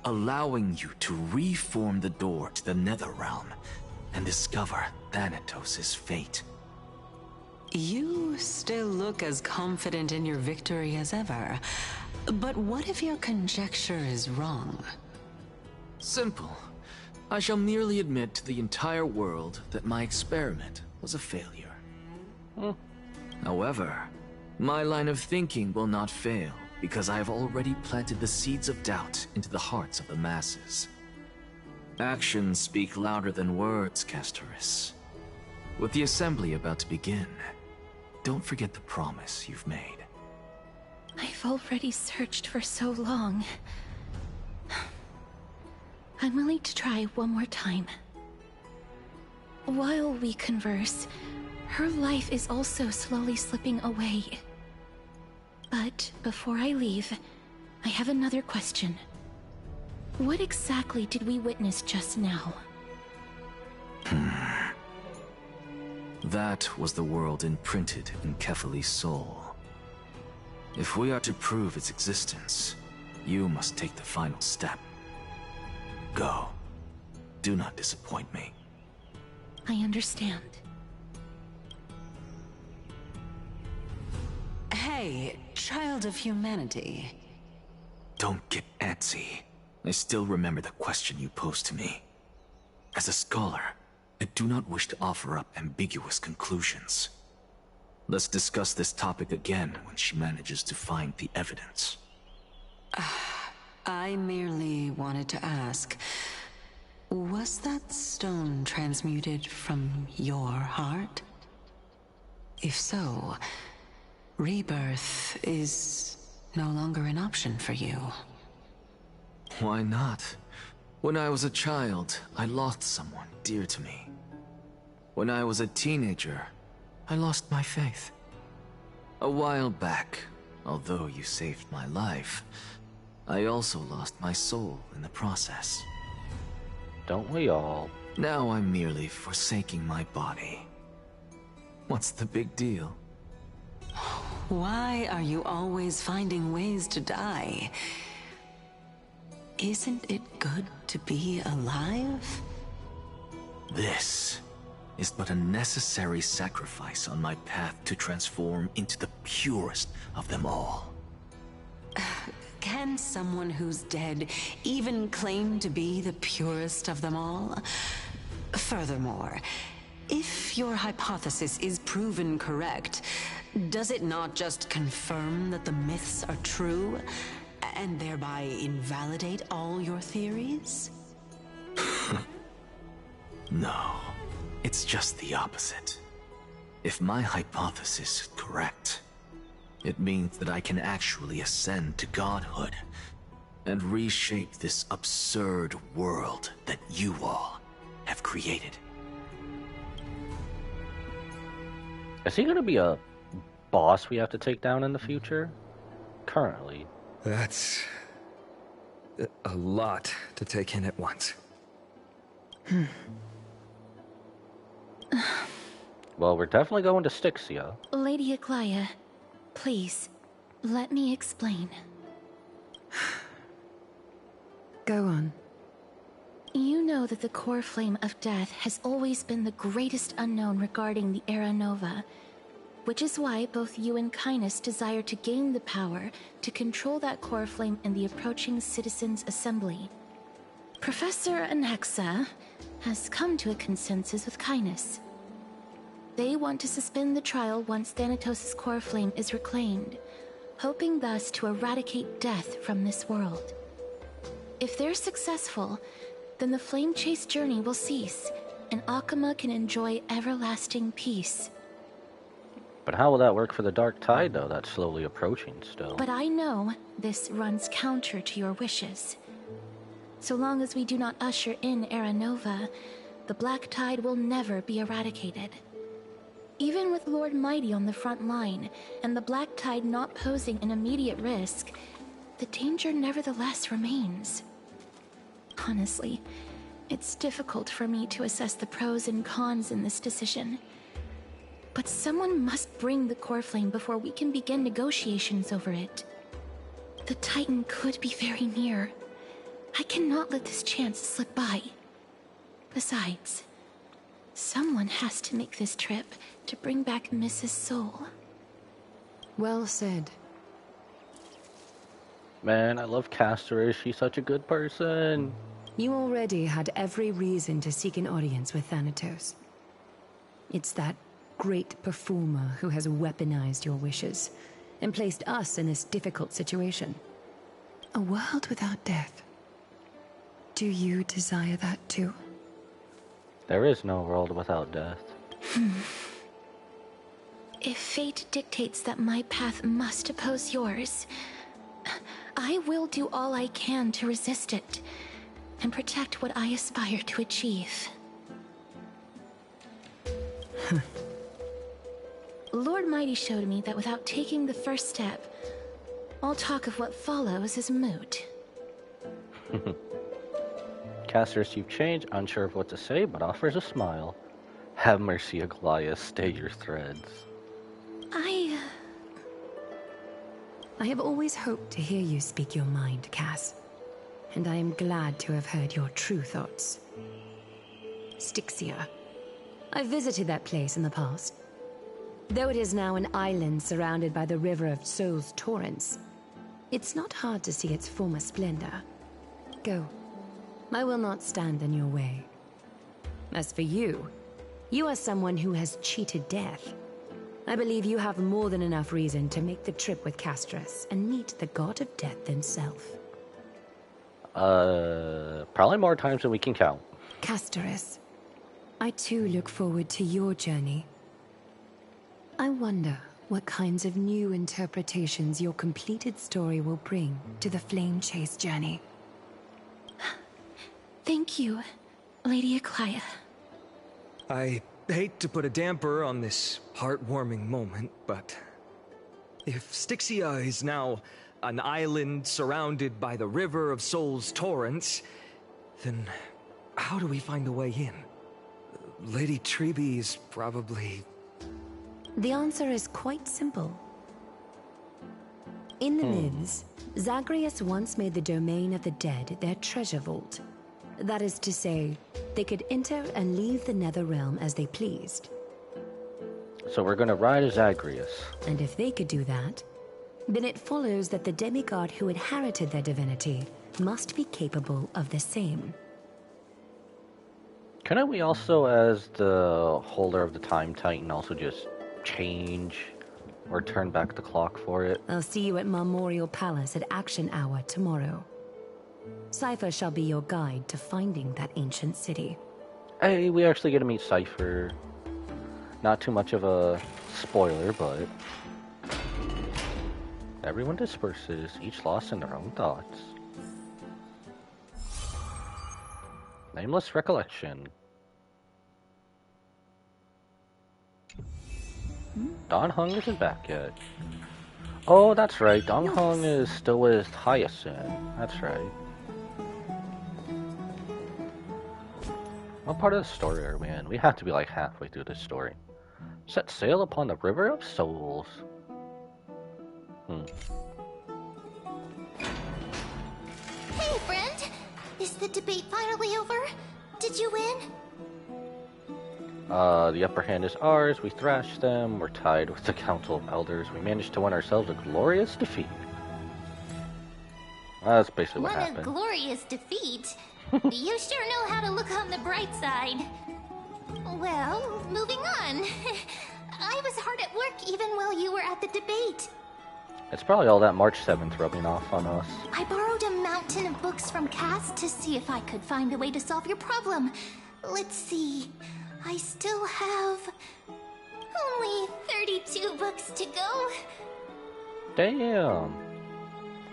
allowing you to reform the door to the Nether Realm and discover Thanatos' fate. You still look as confident in your victory as ever. But what if your conjecture is wrong? Simple. I shall merely admit to the entire world that my experiment was a failure. However, my line of thinking will not fail because I have already planted the seeds of doubt into the hearts of the masses. Actions speak louder than words, Castoris. With the assembly about to begin, don't forget the promise you've made. I've already searched for so long. I'm willing to try one more time. While we converse, her life is also slowly slipping away. But before I leave, I have another question. What exactly did we witness just now? That was the world imprinted in Kefali's soul. If we are to prove its existence, you must take the final step. Go. Do not disappoint me. I understand. Hey, child of humanity. Don't get antsy. I still remember the question you posed to me. As a scholar, I do not wish to offer up ambiguous conclusions. Let's discuss this topic again when she manages to find the evidence. I merely wanted to ask, was that stone transmuted from your heart? If so, rebirth is no longer an option for you. Why not? When I was a child, I lost someone dear to me. When I was a teenager, I lost my faith. A while back, although you saved my life, I also lost my soul in the process. Don't we all? Now I'm merely forsaking my body. What's the big deal? Why are you always finding ways to die? Isn't it good to be alive? This is but a necessary sacrifice on my path to transform into the purest of them all. Can someone who's dead even claim to be the purest of them all? Furthermore, If your hypothesis is proven correct, does it not just confirm that the myths are true, and thereby invalidate all your theories? No, it's just the opposite. If my hypothesis is correct, it means that I can actually ascend to godhood and reshape this absurd world that you all have created. Is he gonna be a boss we have to take down in the future? Currently. That's a lot to take in at once. Well, we're definitely going to Styxia. Lady Aglaya, please, let me explain. Go on. You know that the core flame of death has always been the greatest unknown regarding the Era Nova, which is why both you and Kynus desire to gain the power to control that core flame in the approaching Citizens' Assembly. Professor Anaxa has come to a consensus with Kynus. They want to suspend the trial once Thanatos' core flame is reclaimed, hoping thus to eradicate death from this world. If they're successful, then the flame chase journey will cease, and Akama can enjoy everlasting peace. But how will that work for the Dark Tide, though? That's slowly approaching still. But I know this runs counter to your wishes. So long as we do not usher in Era Nova, the Black Tide will never be eradicated. Even with Lord Mighty on the front line, and the Black Tide not posing an immediate risk, the danger nevertheless remains. Honestly, it's difficult for me to assess the pros and cons in this decision. But someone must bring the core flame before we can begin negotiations over it. The Titan could be very near. I cannot let this chance slip by. Besides, someone has to make this trip to bring back Mrs. Soul. Well said. Man, I love Castor. She's such a good person. You already had every reason to seek an audience with Thanatos. It's that great performer who has weaponized your wishes and placed us in this difficult situation. A world without death. Do you desire that too? There is no world without death. If fate dictates that my path must oppose yours, I will do all I can to resist it and protect what I aspire to achieve. Lord Mighty showed me that without taking the first step, all talk of what follows is moot. Castor's, you've changed, unsure of what to say, but offers a smile. Have mercy, Aglaya, stay your threads. I have always hoped to hear you speak your mind, Cass. And I am glad to have heard your true thoughts. Styxia. I visited that place in the past. Though it is now an island surrounded by the river of Soul's torrents, it's not hard to see its former splendor. Go. I will not stand in your way. As for you, you are someone who has cheated death. I believe you have more than enough reason to make the trip with Castrus and meet the god of death himself. Probably more times than we can count. Castrus, I too look forward to your journey. I wonder what kinds of new interpretations your completed story will bring to the Flame Chase journey. Thank you, Lady Aglaya. I hate to put a damper on this heartwarming moment, but if Styxia is now an island surrounded by the river of Soul's torrents, then how do we find a way in? Lady Trebe is probably... The answer is quite simple. In the myths, Zagreus once made the domain of the dead their treasure vault. That is to say, they could enter and leave the Netherrealm as they pleased. So we're gonna ride as Zagreus. And if they could do that, then it follows that the demigod who inherited their divinity must be capable of the same. Couldn't we also, as the holder of the Time Titan, also just change or turn back the clock for it? I'll see you at Memorial Palace at Action Hour tomorrow. Cypher shall be your guide to finding that ancient city. Hey, we actually get to meet Cypher. Not too much of a spoiler, but everyone disperses, each lost in their own thoughts. Nameless recollection. Don Hung isn't back yet. Oh, that's right. Don Hung is still with Hyacinth. That's right. What part of the story are we in? We have to be like halfway through this story. Set sail upon the River of Souls. Hey, friend! Is the debate finally over? Did you win? The upper hand is ours. We thrashed them. We're tied with the Council of Elders. We managed to win ourselves a glorious defeat. That's basically what happened. What a glorious defeat. You sure know how to look on the bright side. Well, moving on. I was hard at work even while you were at the debate. It's probably all that March 7th rubbing off on us. I borrowed a mountain of books from Cass to see if I could find a way to solve your problem. Let's see. I still have only 32 books to go. Damn.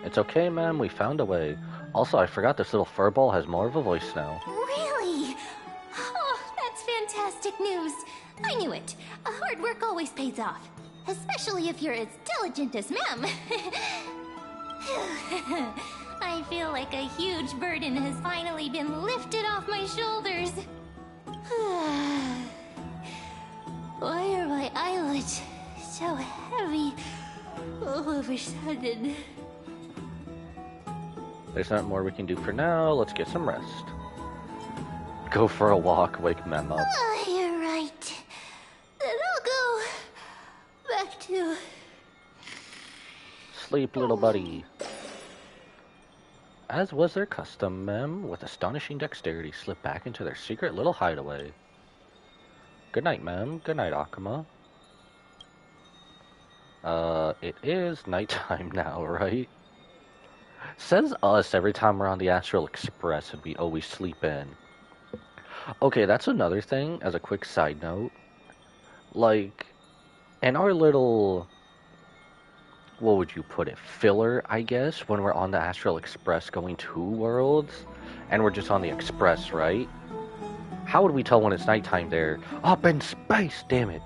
It's okay, ma'am. We found a way. Also, I forgot this little furball has more of a voice now. Really? Oh, that's fantastic news. I knew it. Hard work always pays off. Especially if you're as diligent as ma'am. I feel like a huge burden has finally been lifted off my shoulders. Why are my eyelids so heavy all of a sudden? There's not more we can do for now. Let's get some rest. Go for a walk, wake Mem up. Oh, you're right. Then I'll go back to... Sleep, little buddy. As was their custom, Mem, with astonishing dexterity, slipped back into their secret little hideaway. Good night, Mem. Good night, Akuma. It is nighttime now, right? Says us every time we're on the Astral Express and we always sleep in. Okay, that's another thing, as a quick side note. Like, in our little... what would you put it? Filler, I guess, when we're on the Astral Express going to worlds, and we're just on the Express, right? How would we tell when it's nighttime there? Up in space, damn it!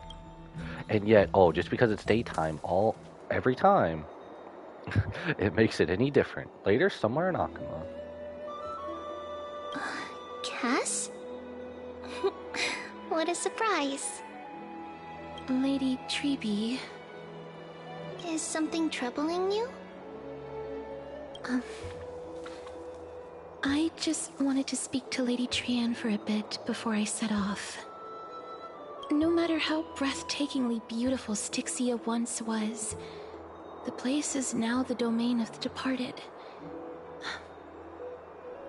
And yet, oh, just because it's daytime every time, it makes it any different. Later, somewhere in Akuma. Cass? What a surprise. Lady Treeby. Is something troubling you? I just wanted to speak to Lady Trian for a bit before I set off. No matter how breathtakingly beautiful Styxia once was, the place is now the domain of the departed.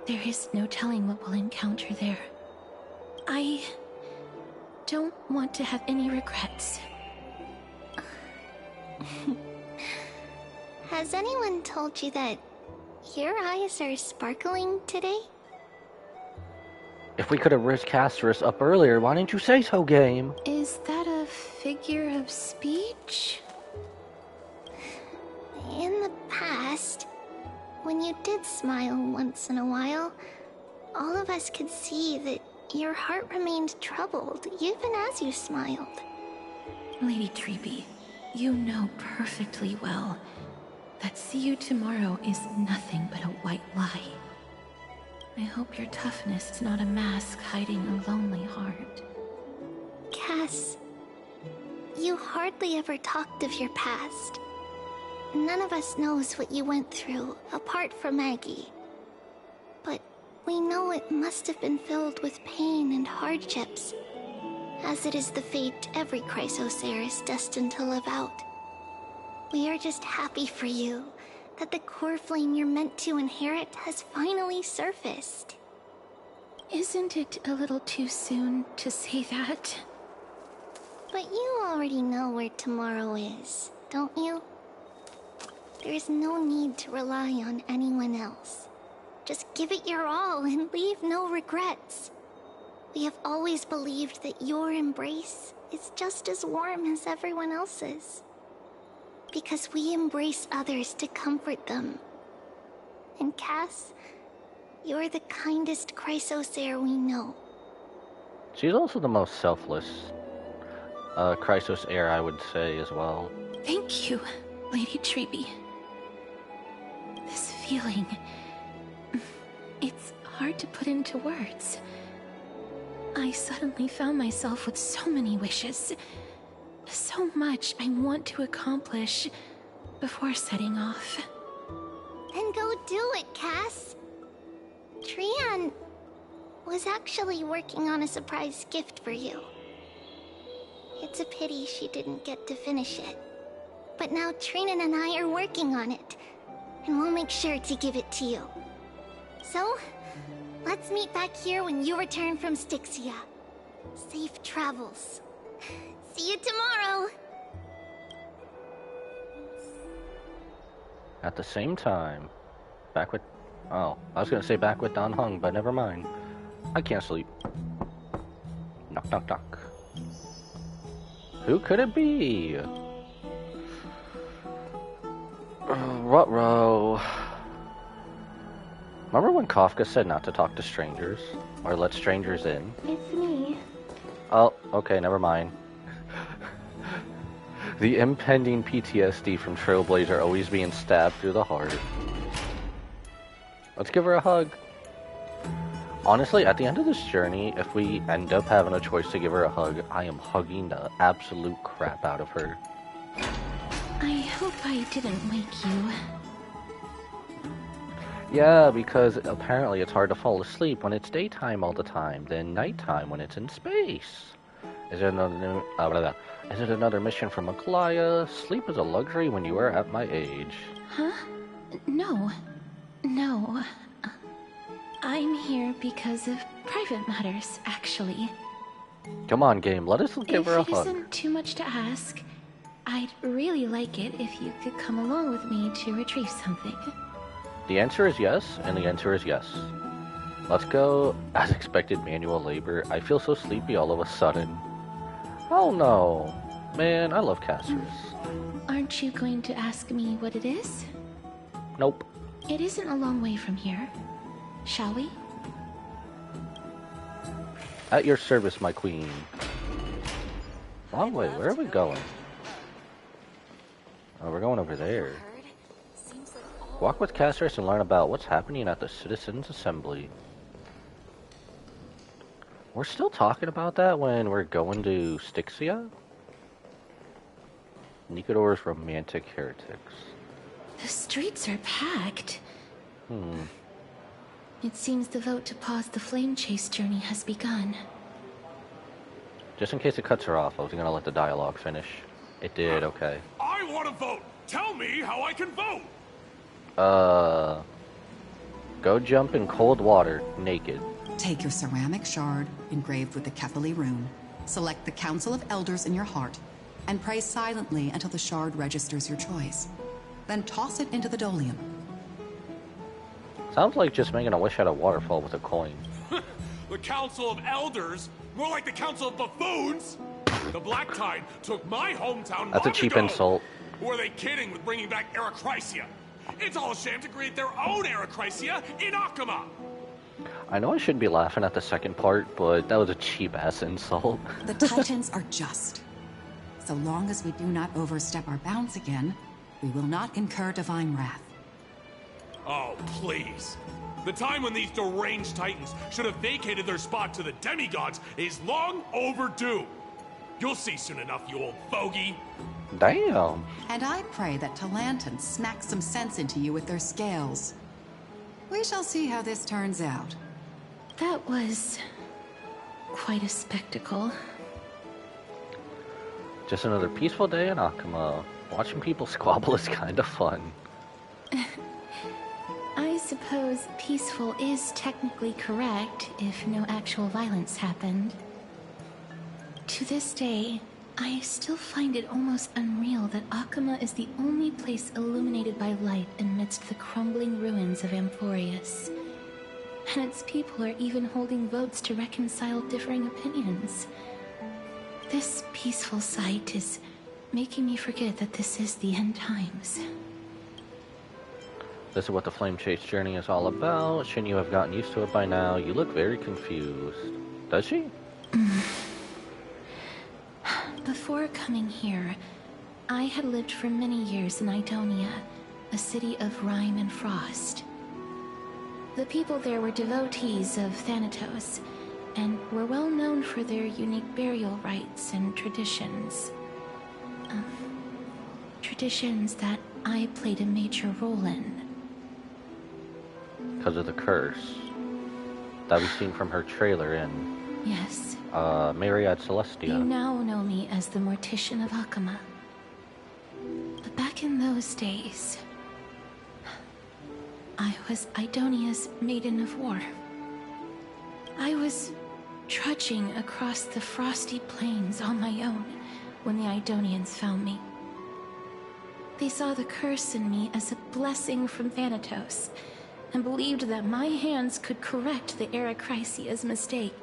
There is no telling what we'll encounter there. I don't want to have any regrets. Has anyone told you that your eyes are sparkling today? If we could have risked Casterus up earlier, why didn't you say so, game? Is that a figure of speech? In the past, when you did smile once in a while, all of us could see that your heart remained troubled, even as you smiled. Lady Treeby, you know perfectly well that see you tomorrow is nothing but a white lie. I hope your toughness is not a mask hiding a lonely heart. Cass, you hardly ever talked of your past. None of us knows what you went through, apart from Maggie. But we know it must have been filled with pain and hardships, as it is the fate every Chrysosaur is destined to live out. We are just happy for you that the core flame you're meant to inherit has finally surfaced. Isn't it a little too soon to say that? But you already know where tomorrow is, don't you? There's no need to rely on anyone else. Just give it your all and leave no regrets. We have always believed that your embrace is just as warm as everyone else's. Because we embrace others to comfort them. And Cass, you're the kindest Chrysosair we know. She's also the most selfless Chrysosair, I would say, as well. Thank you, Lady Treby. This feeling... it's hard to put into words. I suddenly found myself with so many wishes. So much I want to accomplish before setting off. Then go do it, Cass. Trian was actually working on a surprise gift for you. It's a pity she didn't get to finish it. But now Trinan and I are working on it, and we'll make sure to give it to you. So, let's meet back here when you return from Styxia. Safe travels. See you tomorrow! At the same time, back with... Oh, I was gonna say back with Don Hung, but never mind. I can't sleep. Knock, knock, knock. Who could it be? Ruh-roh. Remember when Kafka said not to talk to strangers? Or let strangers in? It's me. Oh, okay, never mind. The impending PTSD from Trailblazer always being stabbed through the heart. Let's give her a hug. Honestly, at the end of this journey, if we end up having a choice to give her a hug, I am hugging the absolute crap out of her. I hope I didn't wake you. Yeah, because apparently it's hard to fall asleep when it's daytime all the time, then nighttime when it's in space. Is it another mission from Aglaya? Sleep is a luxury when you are at my age. Huh? No. No. I'm here because of private matters, actually. Come on, game, let us give her a If it hug. isn't too much to ask, I'd really like it if you could come along with me to retrieve something. The answer is yes, and the answer is yes. Let's go. As expected, manual labor. I feel so sleepy all of a sudden. Oh no. Man, I love Cassarus. Aren't you going to ask me what it is? Nope. It isn't a long way from here. Shall we? At your service, my queen. Long way, where are we going? Oh, we're going over there. Walk with Cassarus and learn about what's happening at the Citizens' Assembly. We're still talking about that when we're going to Styxia? Nikodor's romantic heretics. The streets are packed. It seems the vote to pause the flame chase journey has begun. Just in case it cuts her off, I was gonna let the dialogue finish. It did, okay. I want to vote! Tell me how I can vote! Go jump in cold water, naked. Take your ceramic shard, engraved with the Kethali rune, select the Council of Elders in your heart, and pray silently until the shard registers your choice. Then toss it into the Dolium. Sounds like just making a wish at a waterfall with a coin. The Council of Elders? More like the Council of Buffoons? The Black Tide took my hometown That's a long cheap ago. insult. Were they kidding with bringing back Erachrysia? It's all a sham to create their own Erachrysia in Akama! I know I shouldn't be laughing at the second part, but that was a cheap-ass insult. The Titans are just. So long as we do not overstep our bounds again, we will not incur divine wrath. Oh, please. The time when these deranged Titans should have vacated their spot to the demigods is long overdue. You'll see soon enough, you old fogey. Damn. And I pray that Talanton smacks some sense into you with their scales. We shall see how this turns out. That was quite a spectacle. Just another peaceful day in Akama. Watching people squabble is kind of fun. I suppose peaceful is technically correct if no actual violence happened. To this day, I still find it almost unreal that Akama is the only place illuminated by light amidst the crumbling ruins of Amphorius. And its people are even holding votes to reconcile differing opinions. This peaceful sight is making me forget that this is the end times. This is what the Flame Chase journey is all about. Shouldn't you have gotten used to it by now? You look very confused. Does she? Before coming here, I had lived for many years in Idonia, a city of rime and frost. The people there were devotees of Thanatos, and were well known for their unique burial rites and traditions. Traditions that I played a major role in. Because of the curse that we've seen from her trailer in Yes. Myriad Celestia. You now know me as the Mortician of Akama. But back in those days, I was Idonia's Maiden of War. I was trudging across the frosty plains on my own when the Idonians found me. They saw the curse in me as a blessing from Thanatos, and believed that my hands could correct the Arachrysia's mistake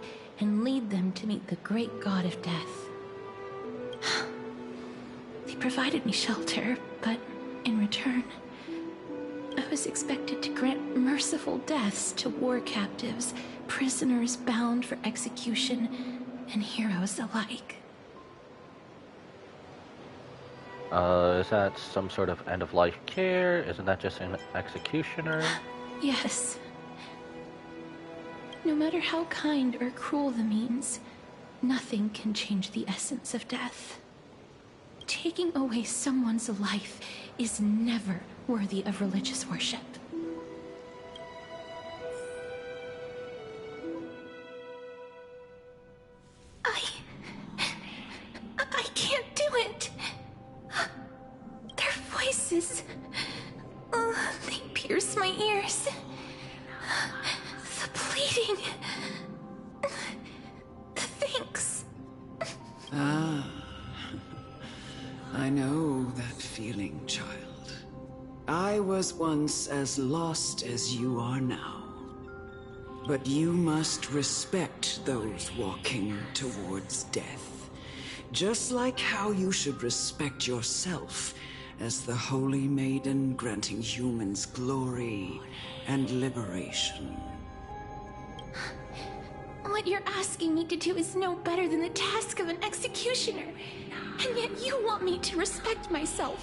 and lead them to meet the great god of death. They provided me shelter, but in return, I was expected to grant merciful deaths to war captives, prisoners bound for execution, and heroes alike. Is that some sort of end-of-life care? Isn't that just an executioner? Yes. No matter how kind or cruel the means, nothing can change the essence of death. Taking away someone's life is never worthy of religious worship. I can't do it. Their voices, they pierce my ears. The pleading, the thanks. Ah, I know that feeling, child. I was once as lost as you are now. But you must respect those walking towards death. Just like how you should respect yourself as the Holy Maiden granting humans glory and liberation. What you're asking me to do is no better than the task of an executioner. And yet you want me to respect myself.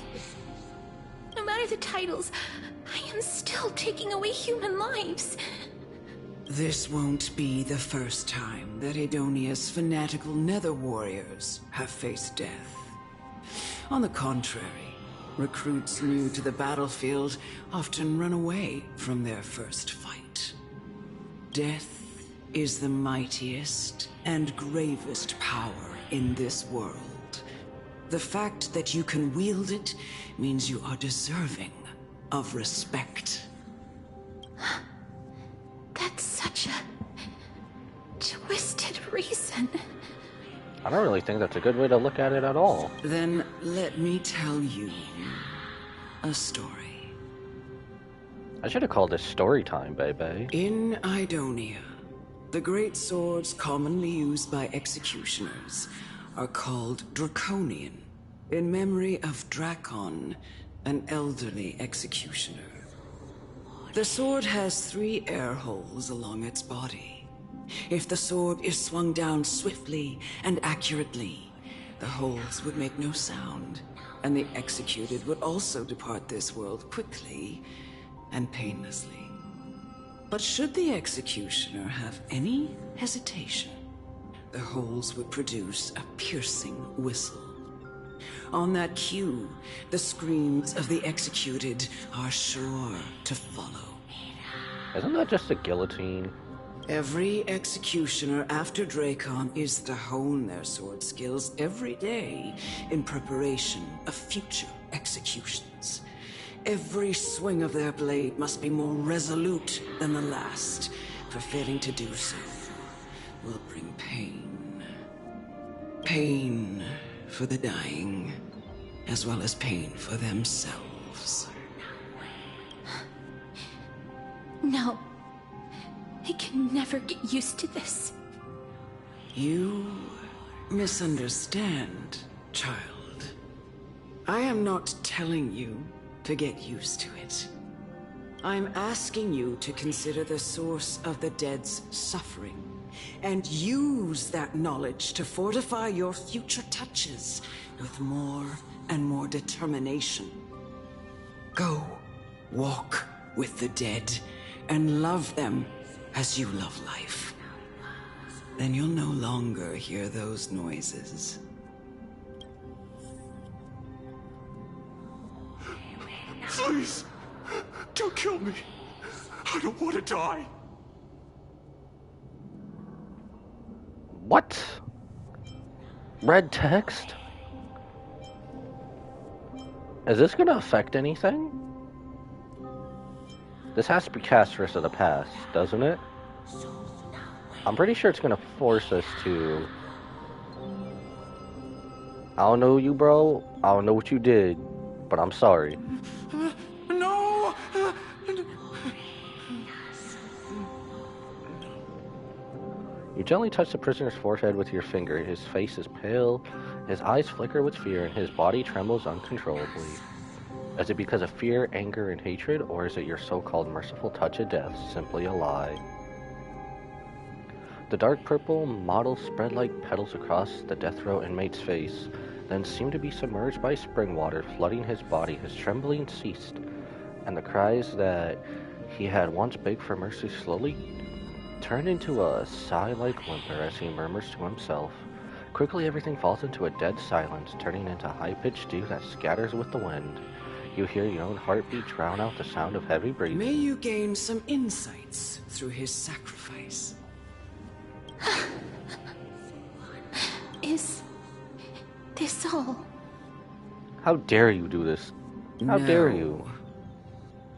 No matter the titles, I am still taking away human lives. This won't be the first time that Idonia's fanatical nether warriors have faced death. On the contrary, recruits new to the battlefield often run away from their first fight. Death is the mightiest and gravest power in this world. The fact that you can wield it means you are deserving of respect. That's such a twisted reason. I don't really think that's a good way to look at it at all. Then let me tell you a story. I should have called this story time, baby. In Idonia, the great swords commonly used by executioners are called Draconian, in memory of Drakon, an elderly executioner. The sword has 3 air holes along its body. If the sword is swung down swiftly and accurately, the holes would make no sound, and the executed would also depart this world quickly and painlessly. But should the executioner have any hesitation, the holes would produce a piercing whistle. On that cue, the screams of the executed are sure to follow. Isn't that just a guillotine? Every executioner after Drakon is to hone their sword skills every day in preparation of future executions. Every swing of their blade must be more resolute than the last, for failing to do so will bring pain. Pain for the dying, as well as pain for themselves. No. I can never get used to this. You misunderstand, child. I am not telling you to get used to it. I'm asking you to consider the source of the dead's suffering, and use that knowledge to fortify your future touches with more and more determination. Go, walk with the dead, and love them as you love life. Then you'll no longer hear those noises. Please, don't kill me. I don't want to die. What? Red text? Is this gonna affect anything? This has to be Casterus of the past, doesn't it? I'm pretty sure it's gonna force us to... I don't know you, bro. I don't know what you did, but I'm sorry. No! You gently touch the prisoner's forehead with your finger. His face is pale, his eyes flicker with fear, and his body trembles uncontrollably. Is it because of fear, anger, and hatred, or is it your so-called merciful touch of death simply a lie? The dark purple mottle spread like petals across the death row inmate's face, then seemed to be submerged by spring water flooding his body. His trembling ceased, and the cries that he had once begged for mercy slowly turned into a sigh-like whimper as he murmurs to himself. Quickly everything falls into a dead silence, turning into high-pitched dew that scatters with the wind. You hear your own heartbeat drown out the sound of heavy breathing. May you gain some insights through his sacrifice. Is this all? How dare you do this? How dare you?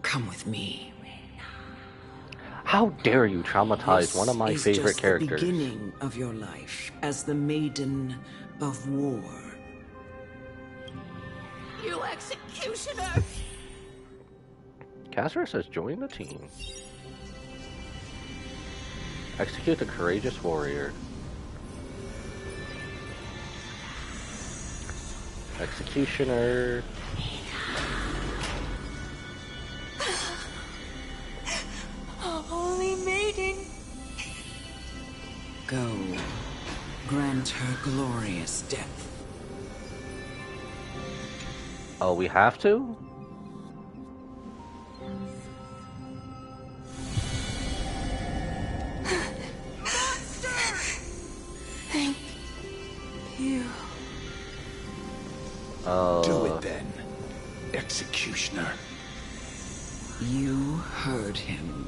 Come with me. How dare you traumatize one of my favorite characters? This is just the beginning of your life as the Maiden of War. You executioner! Casterus has joined the team. Execute the courageous warrior. Executioner. Holy maiden! Go. Grant her glorious death. Oh, we have to? Thank you. Do it then, executioner. You heard him.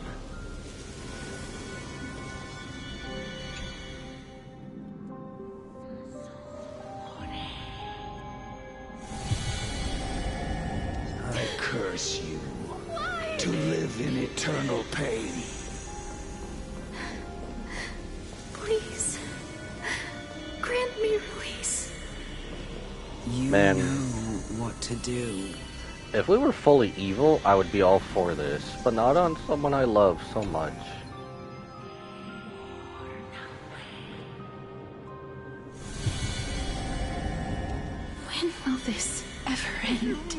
I curse you to live in eternal pain. Please, grant me release. You Man. know what to do. If we were fully evil, I would be all for this, but not on someone I love so much. When will this ever end?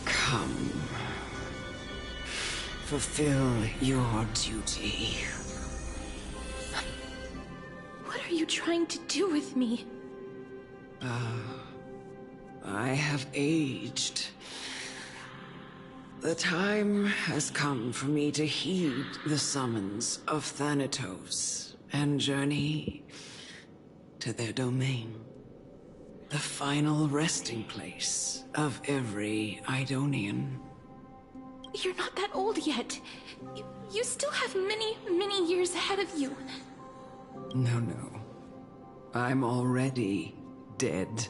Come. Fulfill your duty. What are you trying to do with me? I have aged. The time has come for me to heed the summons of Thanatos and journey to their domain. The final resting place of every Idonian. You're not that old yet. You still have many, many years ahead of you. No. I'm already dead.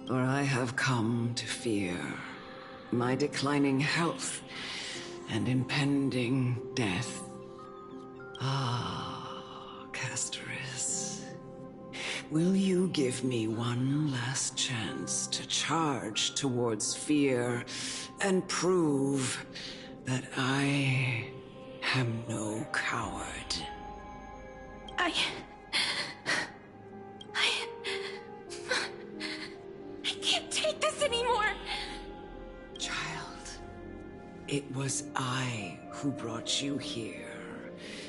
For I have come to fear my declining health and impending death. Ah, Castoris. Will you give me one last chance to charge towards fear and prove that I am no coward? I can't take this anymore! Child, it was I who brought you here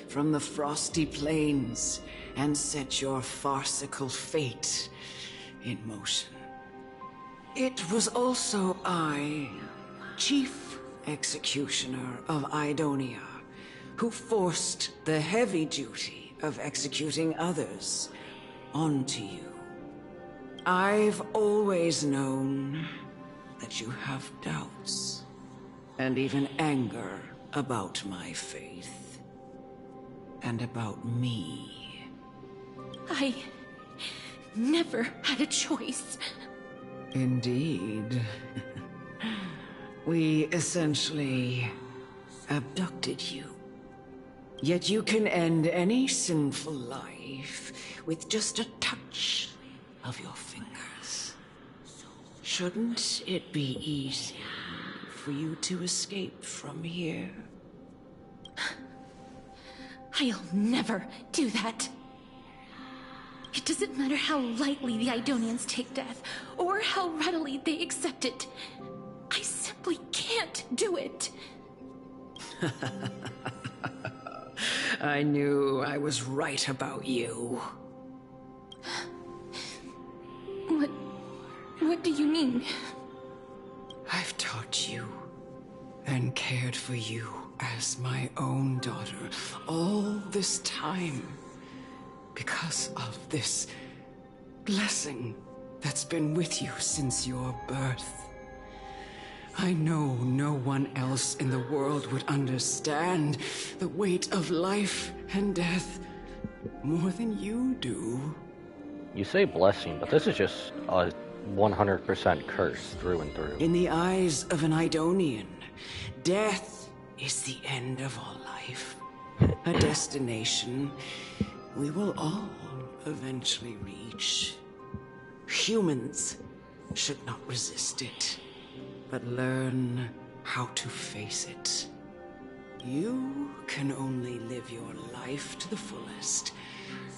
from the frosty plains and set your farcical fate in motion. It was also I, Chief Executioner of Idonia, who forced the heavy duty of executing others onto you. I've always known that you have doubts and even anger about my faith and about me. I never had a choice. Indeed. We essentially abducted you. Yet you can end any sinful life with just a touch of your fingers. Shouldn't it be easy for you to escape from here? I'll never do that. It doesn't matter how lightly the Idonians take death, or how readily they accept it. I simply can't do it. I knew I was right about you. What do you mean? I've taught you and cared for you as my own daughter all this time because of this blessing that's been with you since your birth. I know no one else in the world would understand the weight of life and death more than you do. You say blessing, but this is just a 100% curse through and through. In the eyes of an Idonian, death is the end of all life. A destination we will all eventually reach. Humans should not resist it, but learn how to face it. You can only live your life to the fullest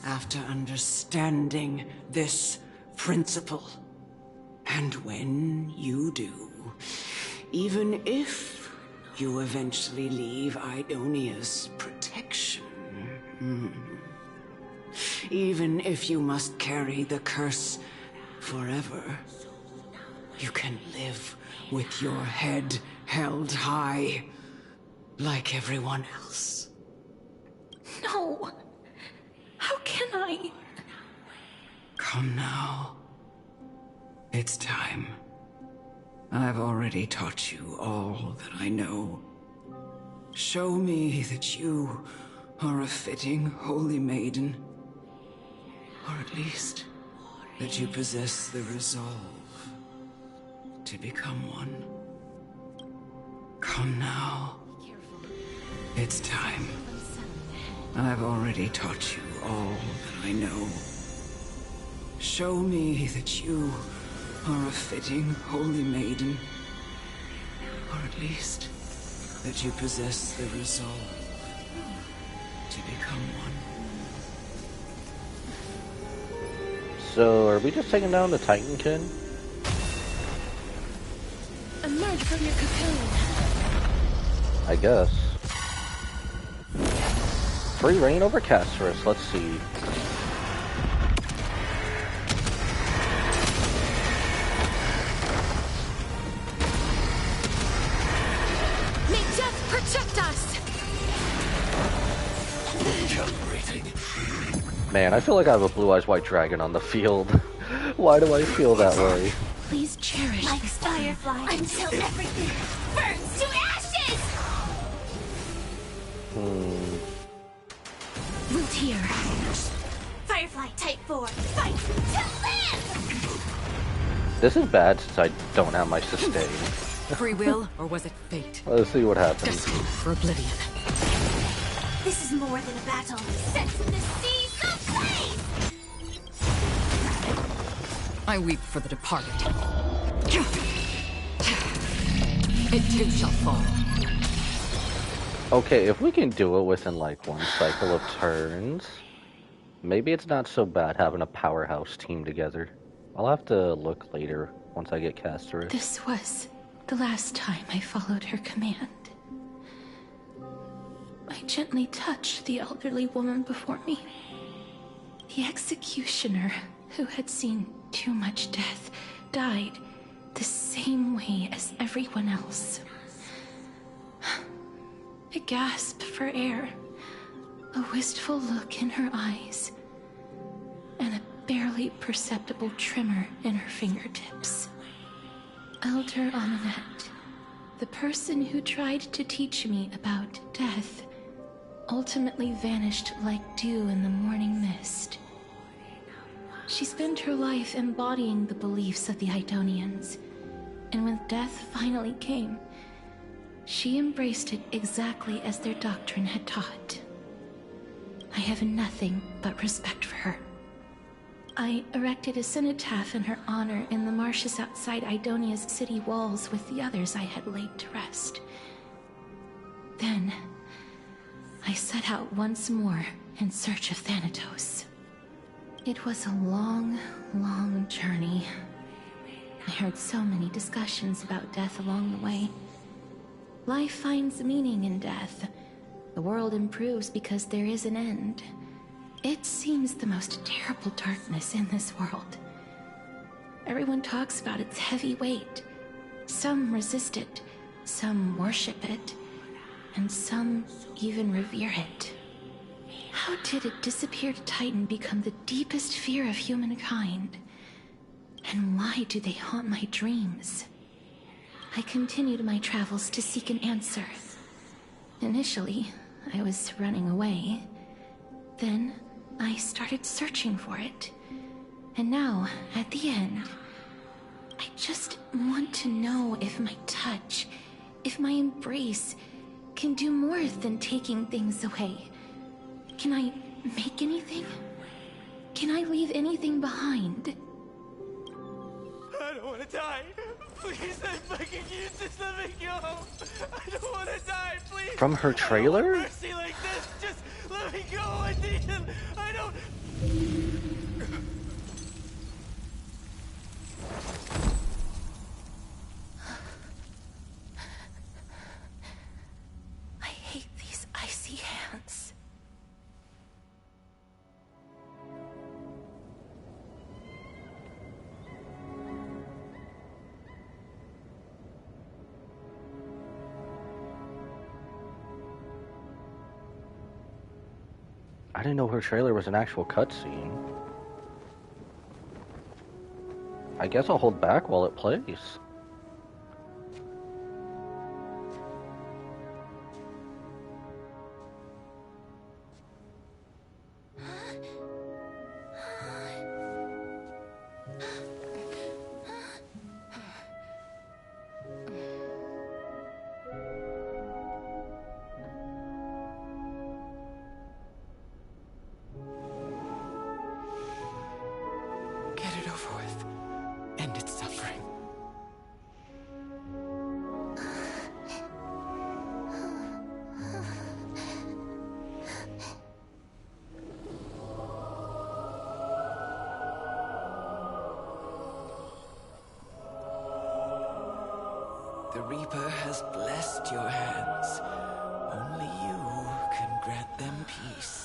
after understanding this principle. And when you do, even if you eventually leave Idonia's protection, even if you must carry the curse forever, you can live with your head held high, like everyone else. No! How can I? Come now. It's time. I've already taught you all that I know. Show me that you are a fitting holy maiden. Or at least, that you possess the resolve to become one. Come now. It's time. I've already taught you all that I know. Show me that you are a fitting holy maiden. Or at least, that you possess the resolve to become one. So, are we just taking down the Titankin? Emerge from your cocoon. I guess. Free reign over Castoris, let's see. May death protect us! Man, I feel like I have a Blue Eyes White Dragon on the field. Why do I feel that way? Please cherish like this firefly until everything burns to ashes! for? Fight to live! This is bad since I don't have my sustain. Free will, or was it fate? Let's see what happens. Destiny for oblivion. This is more than a battle. Sense the seas of blaze! I weep for the departed. It too shall fall. Okay, if we can do it within like one cycle of turns, maybe it's not so bad having a powerhouse team together. I'll have to look later once I get Casterus. This was the last time I followed her command. I gently touched the elderly woman before me. The executioner, who had seen too much death, died the same way as everyone else. A gasp for air, a wistful look in her eyes, and a barely perceptible tremor in her fingertips. Elder Amulet, the person who tried to teach me about death, ultimately vanished like dew in the morning mist. She spent her life embodying the beliefs of the Idonians, and when death finally came, she embraced it exactly as their doctrine had taught. I have nothing but respect for her. I erected a cenotaph in her honor in the marshes outside Idonia's city walls with the others I had laid to rest. Then, I set out once more in search of Thanatos. It was a long, long journey. I heard so many discussions about death along the way. Life finds meaning in death. The world improves because there is an end. It seems the most terrible darkness in this world. Everyone talks about its heavy weight. Some resist it, some worship it, and some even revere it. How did a disappeared Titan become the deepest fear of humankind? And why do they haunt my dreams? I continued my travels to seek an answer. Initially, I was running away. Then, I started searching for it. And now, at the end, I just want to know if my touch, if my embrace, can do more than taking things away. Can I make anything? Can I leave anything behind? I don't want to die. Please, I'm begging you, just let me go. I don't want to die, please. From her trailer? I don't want mercy like this. Just let me go. I need him. I don't. I hate these icy hands. I didn't know her trailer was an actual cutscene. I guess I'll hold back while it plays. Get it over with. End its suffering. The Reaper has blessed your hands. Only you can grant them peace.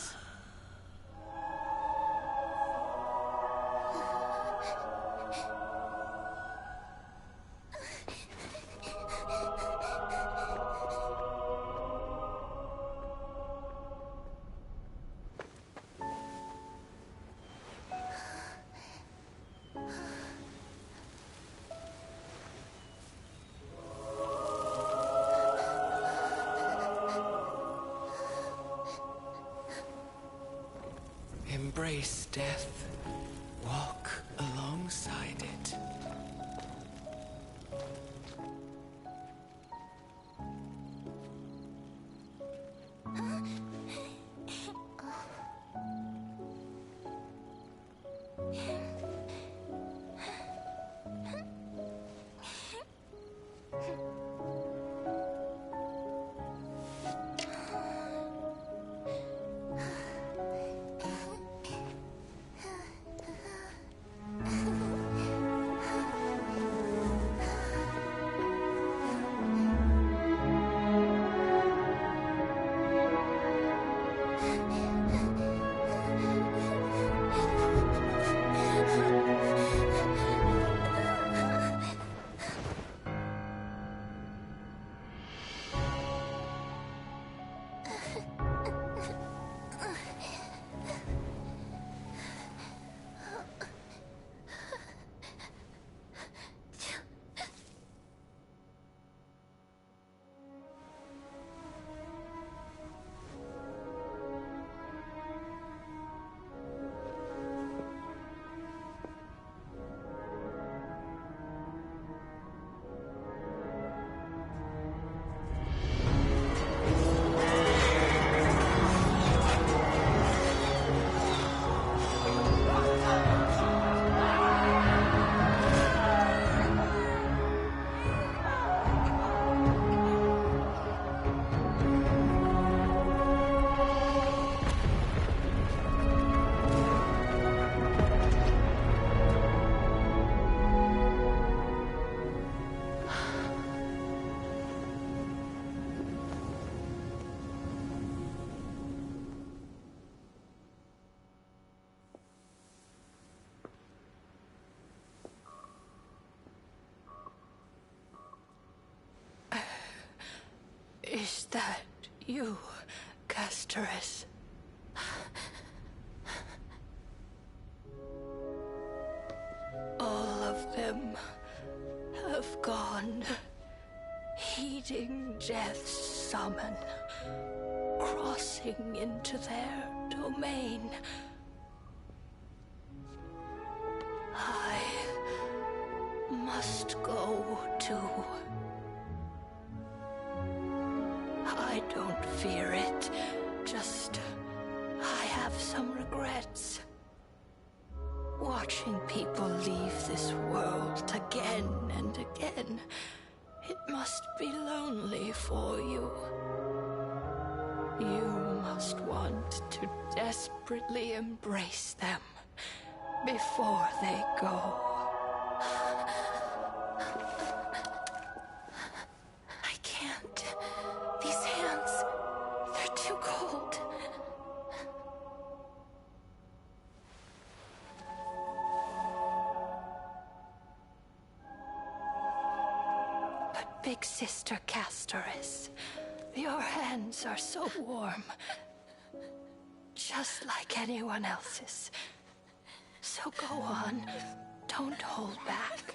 embrace death. Walk alongside it. Is that you, Casterus? All of them have gone, heeding death's summon, crossing into their domain. I must go too. I don't fear it, just I have some regrets. Watching people leave this world again and again, it must be lonely for you. You must want to desperately embrace them before they go. I can't. These hands, they're too cold. But Big Sister Casterus, your hands are so warm. Just like anyone else's. So go on. Don't hold back.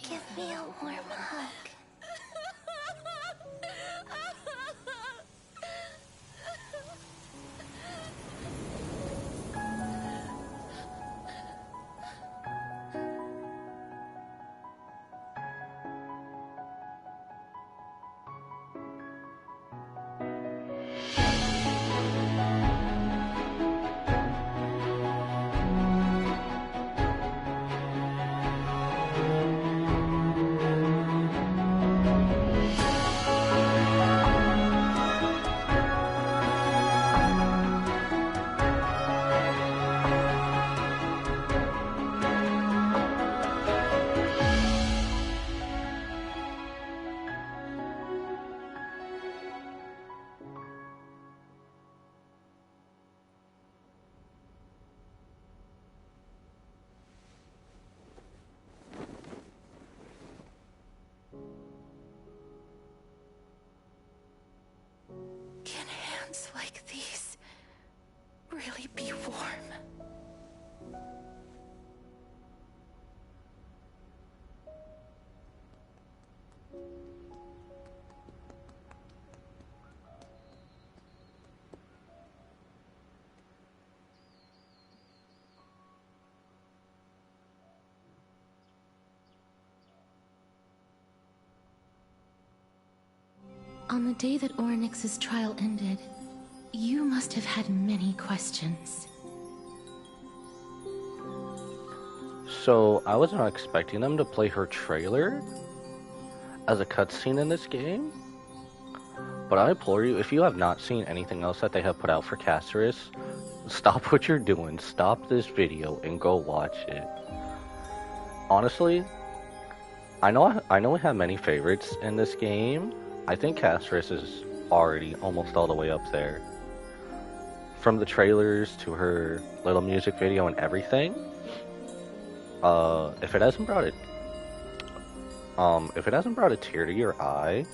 Give me a warm hug. Can hands like these really be warm? On the day that Orynyx's trial ended, you must have had many questions. So, I was not expecting them to play her trailer as a cutscene in this game. But I implore you, if you have not seen anything else that they have put out for Caceres, stop what you're doing, stop this video, and go watch it. Honestly, I know we have many favorites in this game. I think Caceres is already almost all the way up there. From the trailers to her little music video and everything. If it hasn't brought a tear to your eye,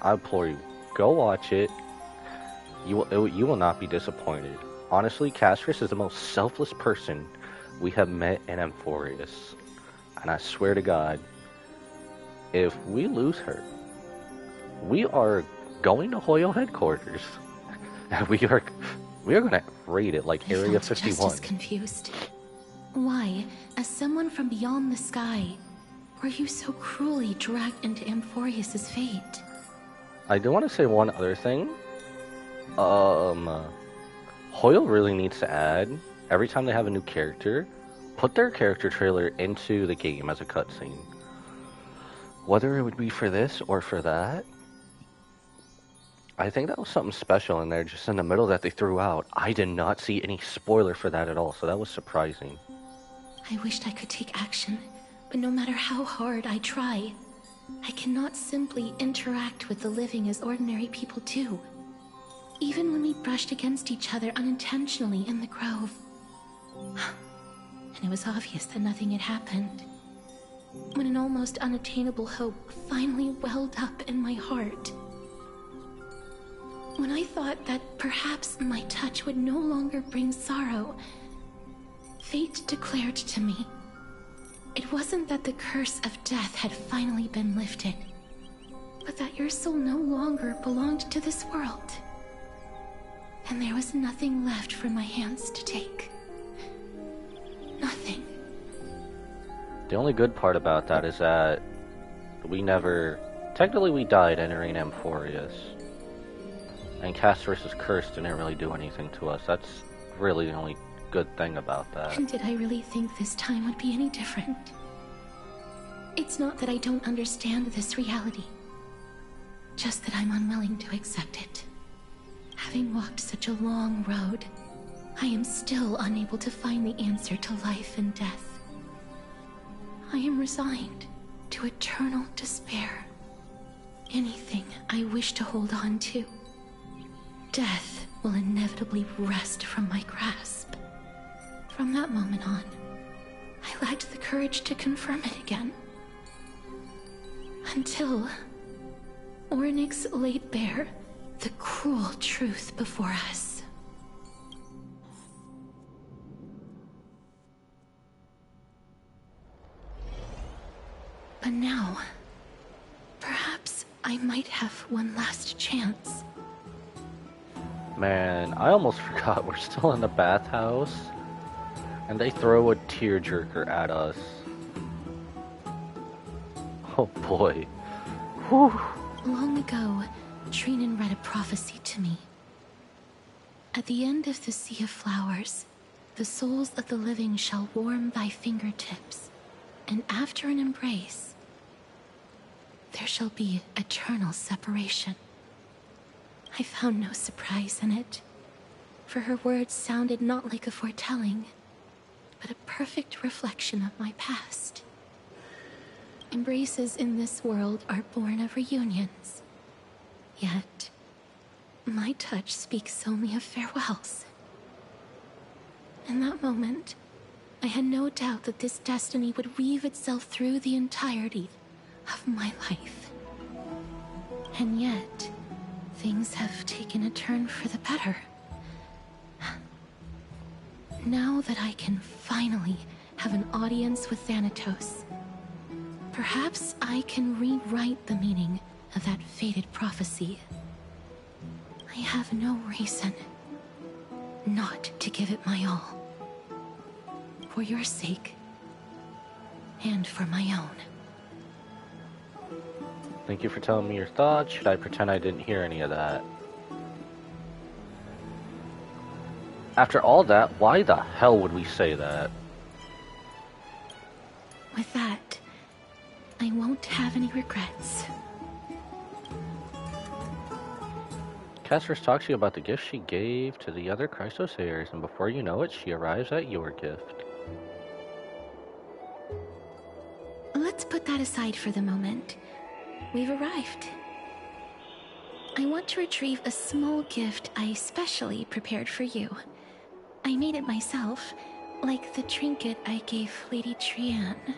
I implore you, go watch it. You will not be disappointed. Honestly, Caceres is the most selfless person we have met in Amphorius. And I swear to God, if we lose her, we are going to Hoyo headquarters. And we are gonna raid it like Area 51. Just as confused. Why, as someone from beyond the sky, were you so cruelly dragged into Amphorius' fate? I do want to say one other thing. Hoyle really needs to add, every time they have a new character, put their character trailer into the game as a cutscene. Whether it would be for this or for that, I think that was something special in there just in the middle that they threw out. I did not see any spoiler for that at all, so that was surprising. I wished I could take action, but no matter how hard I try, I cannot simply interact with the living as ordinary people do. Even when we brushed against each other unintentionally in the grove. And it was obvious that nothing had happened. When an almost unattainable hope finally welled up in my heart. When I thought that perhaps my touch would no longer bring sorrow, fate declared to me, it wasn't that the curse of death had finally been lifted, but that your soul no longer belonged to this world. And there was nothing left for my hands to take. Nothing. The only good part about that is that technically we died entering Amphorius. And Caceres' curse didn't really do anything to us. That's really the only good thing about that. And did I really think this time would be any different? It's not that I don't understand this reality. Just that I'm unwilling to accept it. Having walked such a long road, I am still unable to find the answer to life and death. I am resigned to eternal despair. Anything I wish to hold on to, death will inevitably wrest from my grasp. From that moment on, I lacked the courage to confirm it again. Until Orynyx laid bare the cruel truth before us. But now, perhaps I might have one last chance. Man, I almost forgot we're still in the bathhouse. And they throw a tearjerker at us. Oh boy. Whew. Long ago, Trinan read a prophecy to me. At the end of the Sea of Flowers, the souls of the living shall warm thy fingertips, and after an embrace, there shall be eternal separation. I found no surprise in it, for her words sounded not like a foretelling, but a perfect reflection of my past. Embraces in this world are born of reunions. Yet, my touch speaks only of farewells. In that moment, I had no doubt that this destiny would weave itself through the entirety of my life. And yet, things have taken a turn for the better. Now that I can finally have an audience with Thanatos, perhaps I can rewrite the meaning of that fated prophecy. I have no reason not to give it my all. For your sake, and for my own. Thank you for telling me your thoughts. Should I pretend I didn't hear any of that? After all that, why the hell would we say that? With that, I won't have any regrets. Casper's talks to you about the gift she gave to the other Chrysos heirs, and before you know it, she arrives at your gift. Let's put that aside for the moment. We've arrived. I want to retrieve a small gift I specially prepared for you. I made it myself, like the trinket I gave Lady Trianne.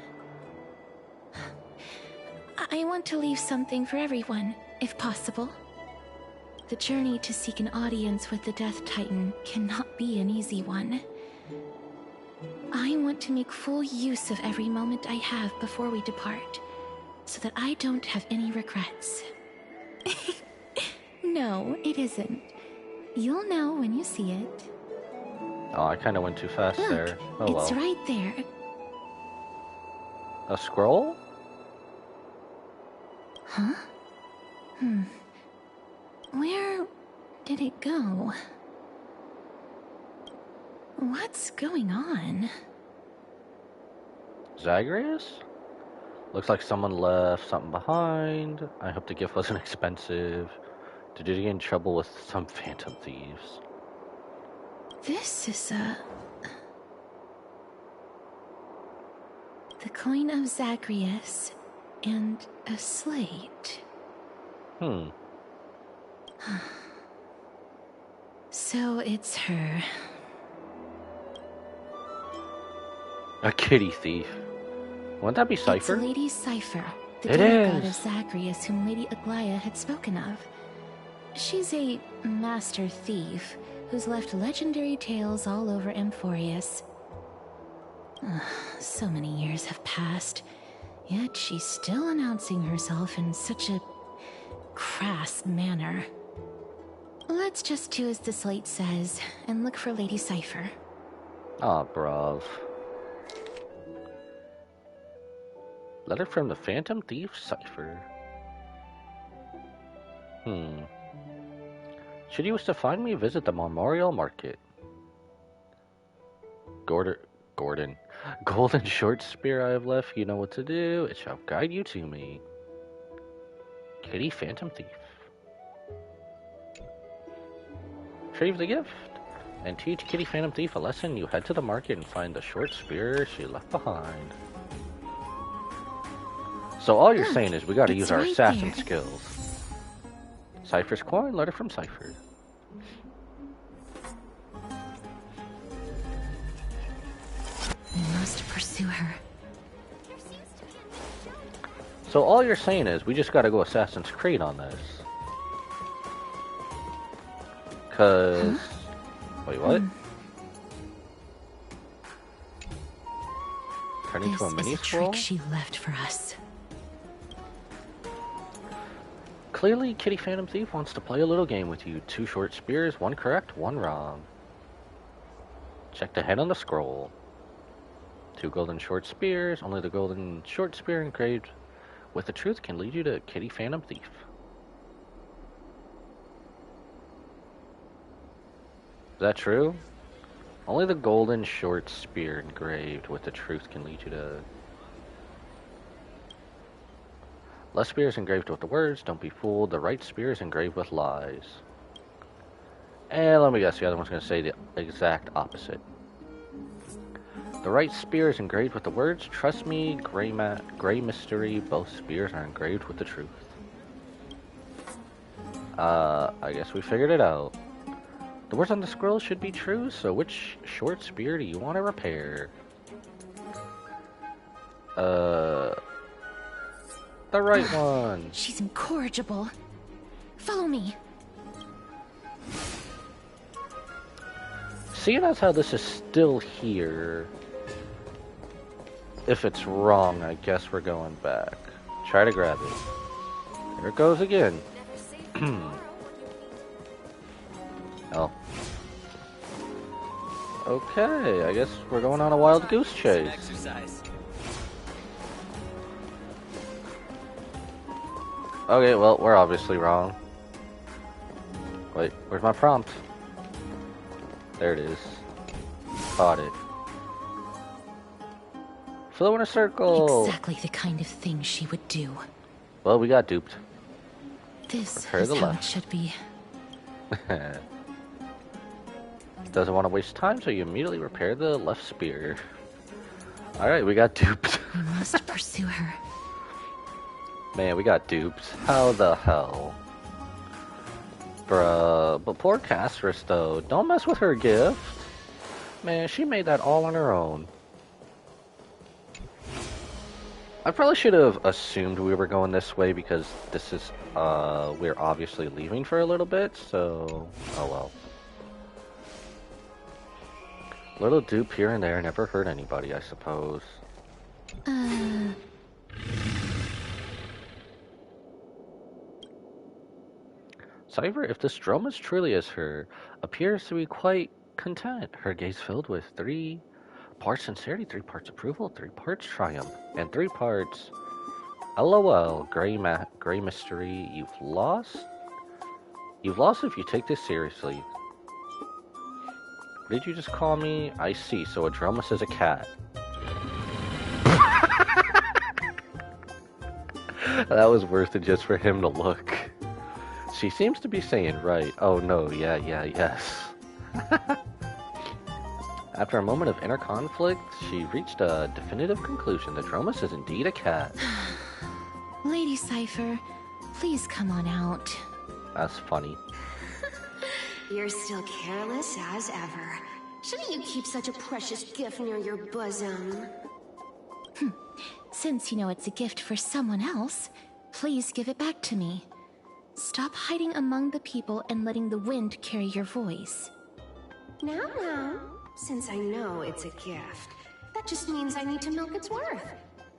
I want to leave something for everyone, if possible. The journey to seek an audience with the Death Titan cannot be an easy one. I want to make full use of every moment I have before we depart, so that I don't have any regrets. No, it isn't. You'll know when you see it. Oh, I kind of went too fast there. Oh well. It's right there. A scroll? Huh? Where did it go? What's going on? Zagreus? Looks like someone left something behind. I hope the gift wasn't expensive. Did you get in trouble with some phantom thieves? This is the coin of Zagreus and a slate. So it's her. A kitty thief. Wouldn't that be Cypher? It's Lady Cypher, the It demigod is. of Zagreus whom Lady Aglaia had spoken of. She's a master thief who's left legendary tales all over Amphorius. So many years have passed, yet she's still announcing herself in such a crass manner. Let's just do as the slate says and look for Lady Cypher. Ah, bruv. Letter from the Phantom Thief Cypher. Should you wish to find me, visit the Memorial Market. Golden short spear I have left, you know what to do. It shall guide you to me. Kitty Phantom Thief. Retrieve the gift and teach Kitty Phantom Thief a lesson. You head to the market and find the short spear she left behind. So all you're saying is we gotta use our assassin skills. Cypher's coin, letter from Cypher. We must pursue her. So all you're saying is we just gotta go Assassin's Creed on this. Cause... Wait, what? Turn into a mini scroll? Trick she left for us. Clearly, Kitty Phantom Thief wants to play a little game with you. 2 short spears, 1 correct, 1 wrong. Check the head on the scroll. 2 golden short spears. Only the golden short spear engraved with the truth can lead you to Kitty Phantom Thief. Is that true? Only the golden short spear engraved with the truth can lead you to... Left spear is engraved with the words, don't be fooled. The right spear is engraved with lies. And let me guess, the other one's going to say the exact opposite. The right spear is engraved with the words, trust me, gray mystery. Both spears are engraved with the truth. I guess we figured it out. The words on the scroll should be true, so which short spear do you want to repair? The right one. She's incorrigible. Follow me. Seeing as how this is still here, if it's wrong, I guess we're going back. Try to grab it. Here it goes again. Oh. Okay, I guess we're going on a wild goose chase. Exercise. Okay, well, we're obviously wrong. Wait, where's my prompt? There it is. Caught it. Flow in a circle! Exactly the kind of thing she would do. Well, we got duped. This Repair is the how left. it should be. Doesn't want to waste time, so you immediately repair the left spear. Alright, we got duped. We must pursue her. Man, we got duped. How the hell? Bruh, but poor Castris though. Don't mess with her gift. Man, she made that all on her own. I probably should have assumed we were going this way because this is, we're obviously leaving for a little bit, so, oh well. Little dupe here and there never hurt anybody, I suppose. Cypher, if this drum is truly as her, appears to be quite content. Her gaze filled with 3 parts sincerity, 3 parts approval, 3 parts triumph, and 3 parts LOL, gray mystery. You've lost? You've lost if you take this seriously. What did you just call me? I see, so Adromus is a cat. That was worth it just for him to look. She seems to be saying right. Oh no, yes. After a moment of inner conflict, she reached a definitive conclusion that Dromus is indeed a cat. Lady Cypher, please come on out. That's funny. You're still careless as ever. Shouldn't you keep such a precious gift near your bosom? Since you know it's a gift for someone else, please give it back to me. Stop hiding among the people and letting the wind carry your voice. Now, since I know it's a gift, that just means I need to milk its worth.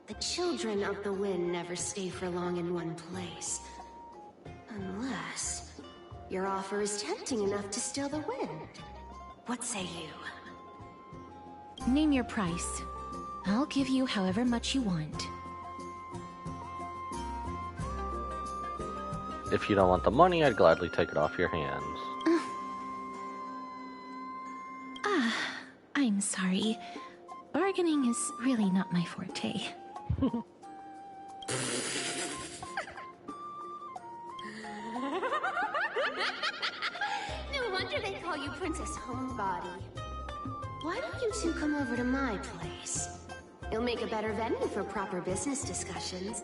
The children of the wind never stay for long in one place. Unless your offer is tempting enough to still the wind. What say you? Name your price. I'll give you however much you want. If you don't want the money, I'd gladly take it off your hands. I'm sorry. Bargaining is really not my forte. No wonder they call you Princess Homebody. Why don't you two come over to my place? You'll make a better venue for proper business discussions.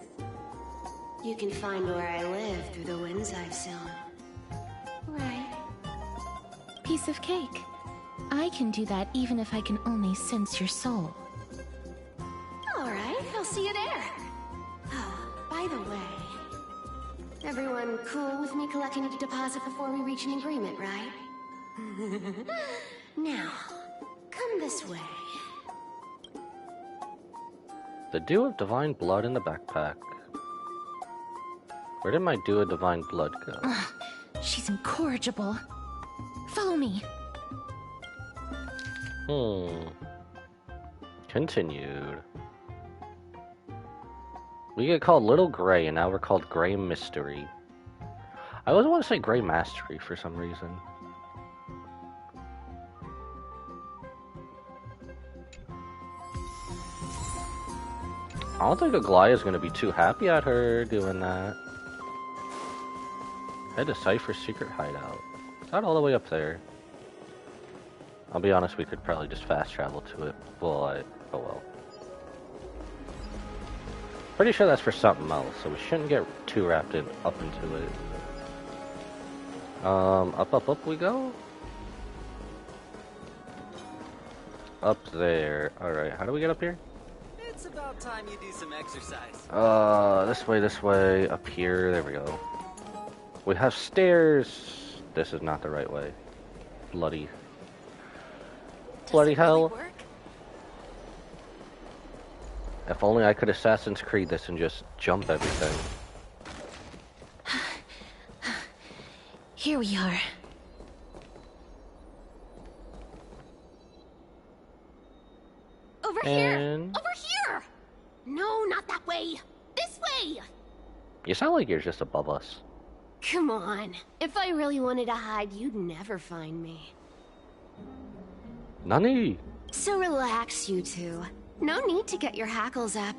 You can find where I live through the winds I've sown. Right. Piece of cake. I can do that even if I can only sense your soul. Alright, I'll see you there. Oh, by the way, everyone cool with me collecting a deposit before we reach an agreement, right? Now, come this way. The Dew of Divine Blood in the backpack. Where did my Dew of Divine Blood go? She's incorrigible. Follow me. Continued. We get called Little Gray, and now we're called Gray Mystery. I always want to say Gray Mastery for some reason. I don't think Aglaya's gonna be too happy at her doing that. Head to Cypher's secret hideout. It's not all the way up there. I'll be honest, we could probably just fast travel to it. Oh well. Pretty sure that's for something else, so we shouldn't get too wrapped up into it. Up we go? Up there. Alright, how do we get up here? It's about time you do some exercise. This way, up here, there we go. We have stairs. This is not the right way. Bloody hell. Really work? If only I could Assassin's Creed this and just jump everything. Here we are. Over here! Over here! No, not that way! This way! You sound like you're just above us. Come on. If I really wanted to hide, you'd never find me. Nani? So relax, you two. No need to get your hackles up.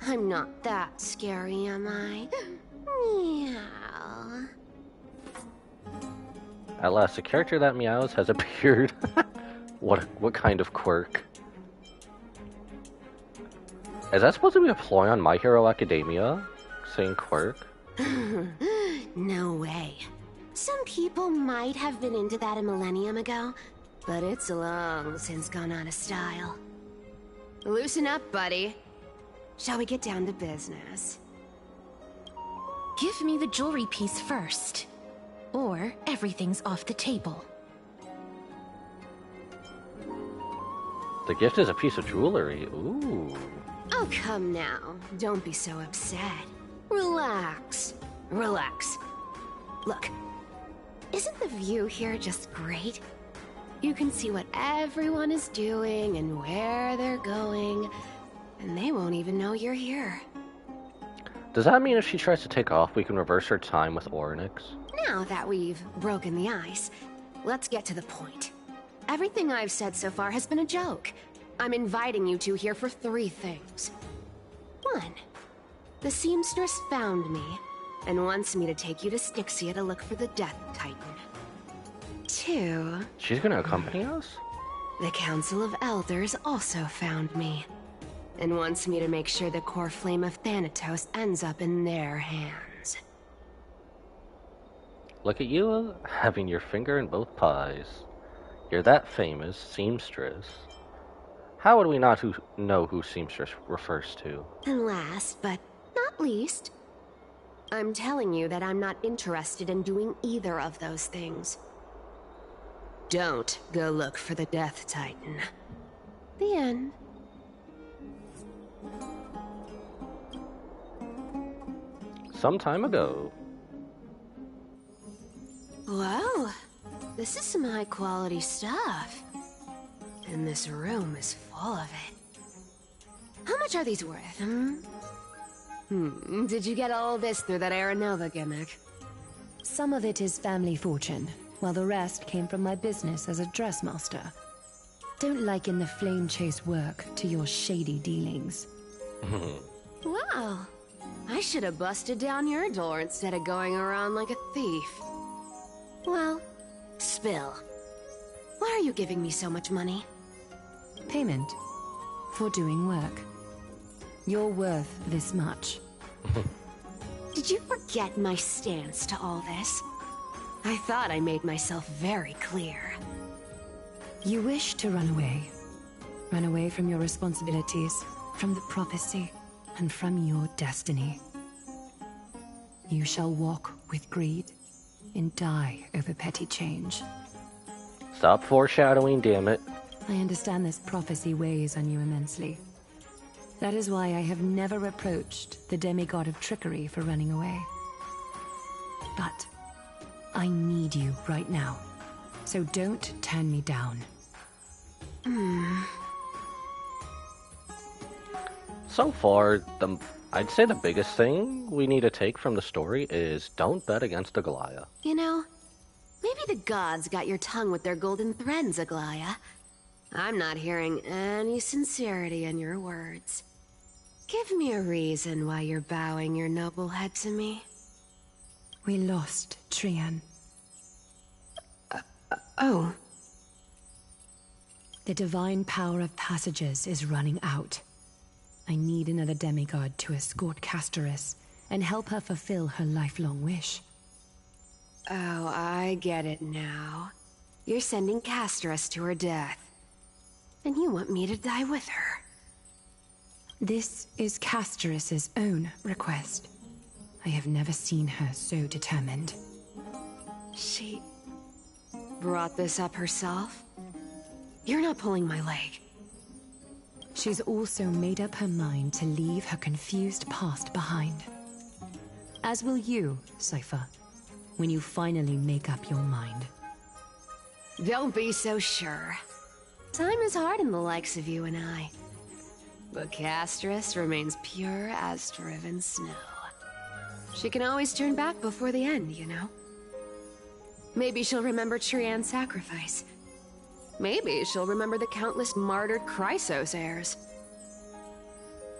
I'm not that scary, am I? Meow. At last, a character that meows has appeared. What kind of quirk? Is that supposed to be a ploy on My Hero Academia? Saying quirk? No way. Some people might have been into that a millennium ago, but it's long since gone out of style. Loosen up, buddy. Shall we get down to business? Give me the jewelry piece first. Or everything's off the table. The gift is a piece of jewelry. Ooh. Oh, come now. Don't be so upset. Relax. Relax. Look, isn't the view here just great? You can see what everyone is doing and where they're going, and they won't even know you're here. Does that mean if she tries to take off, we can reverse her time with Oryx? Now that we've broken the ice, let's get to the point. Everything I've said so far has been a joke. I'm inviting you two here for 3 things. 1. The seamstress found me and wants me to take you to Styxia to look for the Death Titan. 2. She's gonna accompany us? The Council of Elders also found me and wants me to make sure the core flame of Thanatos ends up in their hands. Look at you, having your finger in both pies. You're that famous, seamstress. How would we not know who seamstress refers to? And last, but not least, I'm telling you that I'm not interested in doing either of those things. Don't go look for the Death Titan. The end. Some time ago. Whoa, this is some high-quality stuff. And this room is full of it. How much are these worth, Did you get all this through that Aranova gimmick? Some of it is family fortune, while the rest came from my business as a dressmaster. Don't liken the flame chase work to your shady dealings. Wow, I should have busted down your door instead of going around like a thief. Well, spill. Why are you giving me so much money? Payment for doing work. You're worth this much. Did you forget my stance to all this? I thought I made myself very clear. You wish to run away. Run away from your responsibilities, from the prophecy, and from your destiny. You shall walk with greed and die over petty change. Stop foreshadowing, damn it. I understand this prophecy weighs on you immensely. That is why I have never reproached the demigod of trickery for running away. But I need you right now, so don't turn me down. So far, I'd say the biggest thing we need to take from the story is don't bet against Aglaya. You know, maybe the gods got your tongue with their golden threads, Aglaya. I'm not hearing any sincerity in your words. Give me a reason why you're bowing your noble head to me. We lost Trian. Oh. The divine power of passages is running out. I need another demigod to escort Castoris and help her fulfill her lifelong wish. Oh, I get it now. You're sending Castoris to her death. And you want me to die with her. This is Castoris' own request. I have never seen her so determined. She brought this up herself? You're not pulling my leg. She's also made up her mind to leave her confused past behind. As will you, Cypher, when you finally make up your mind. Don't be so sure. Time is hard in the likes of you and I. But Castoris remains pure as driven snow. She can always turn back before the end, you know? Maybe she'll remember Trian's sacrifice. Maybe she'll remember the countless martyred Chrysos heirs.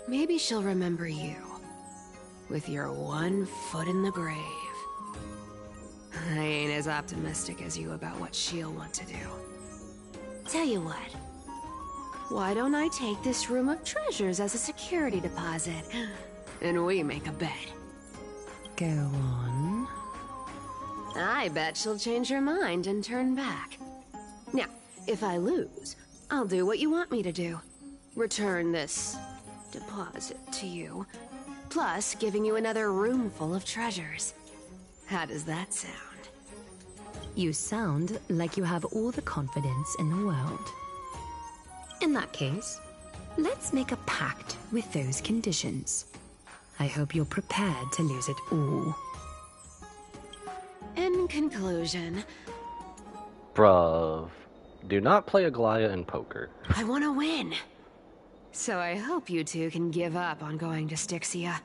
Maybe she'll remember you, with your one foot in the grave. I ain't as optimistic as you about what she'll want to do. Tell you what. Why don't I take this room of treasures as a security deposit, and we make a bet? Go on. I bet she'll change her mind and turn back. Now, if I lose, I'll do what you want me to do. Return this deposit to you, plus giving you another room full of treasures. How does that sound? You sound like you have all the confidence in the world. In that case, let's make a pact with those conditions. I hope you're prepared to lose it all. In conclusion... Bruv. Do not play Aglaya in poker. I want to win. So I hope you two can give up on going to Styxia.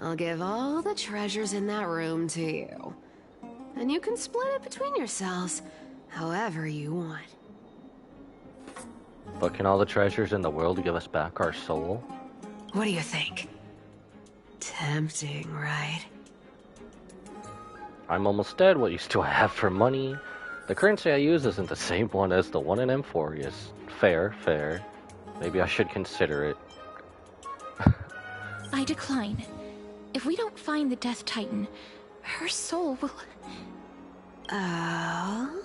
I'll give all the treasures in that room to you. And you can split it between yourselves, however you want. But can all the treasures in the world give us back our soul? What do you think? Tempting, right? I'm almost dead. What use do I have for money? The currency I use isn't the same one as the one in Emphorius. Fair, fair. Maybe I should consider it. I decline. If we don't find the Death Titan, her soul will... Oh?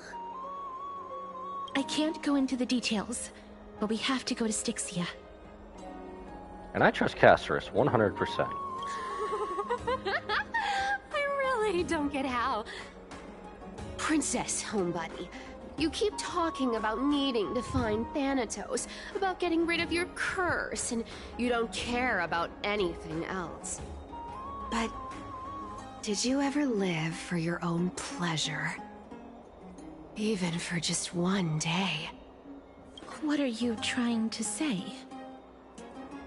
I can't go into the details, but we have to go to Styxia. And I trust Casterus 100%. I really don't get how. Princess, homebuddy, you keep talking about needing to find Thanatos, about getting rid of your curse, and you don't care about anything else. But did you ever live for your own pleasure? Even for just one day? What are you trying to say?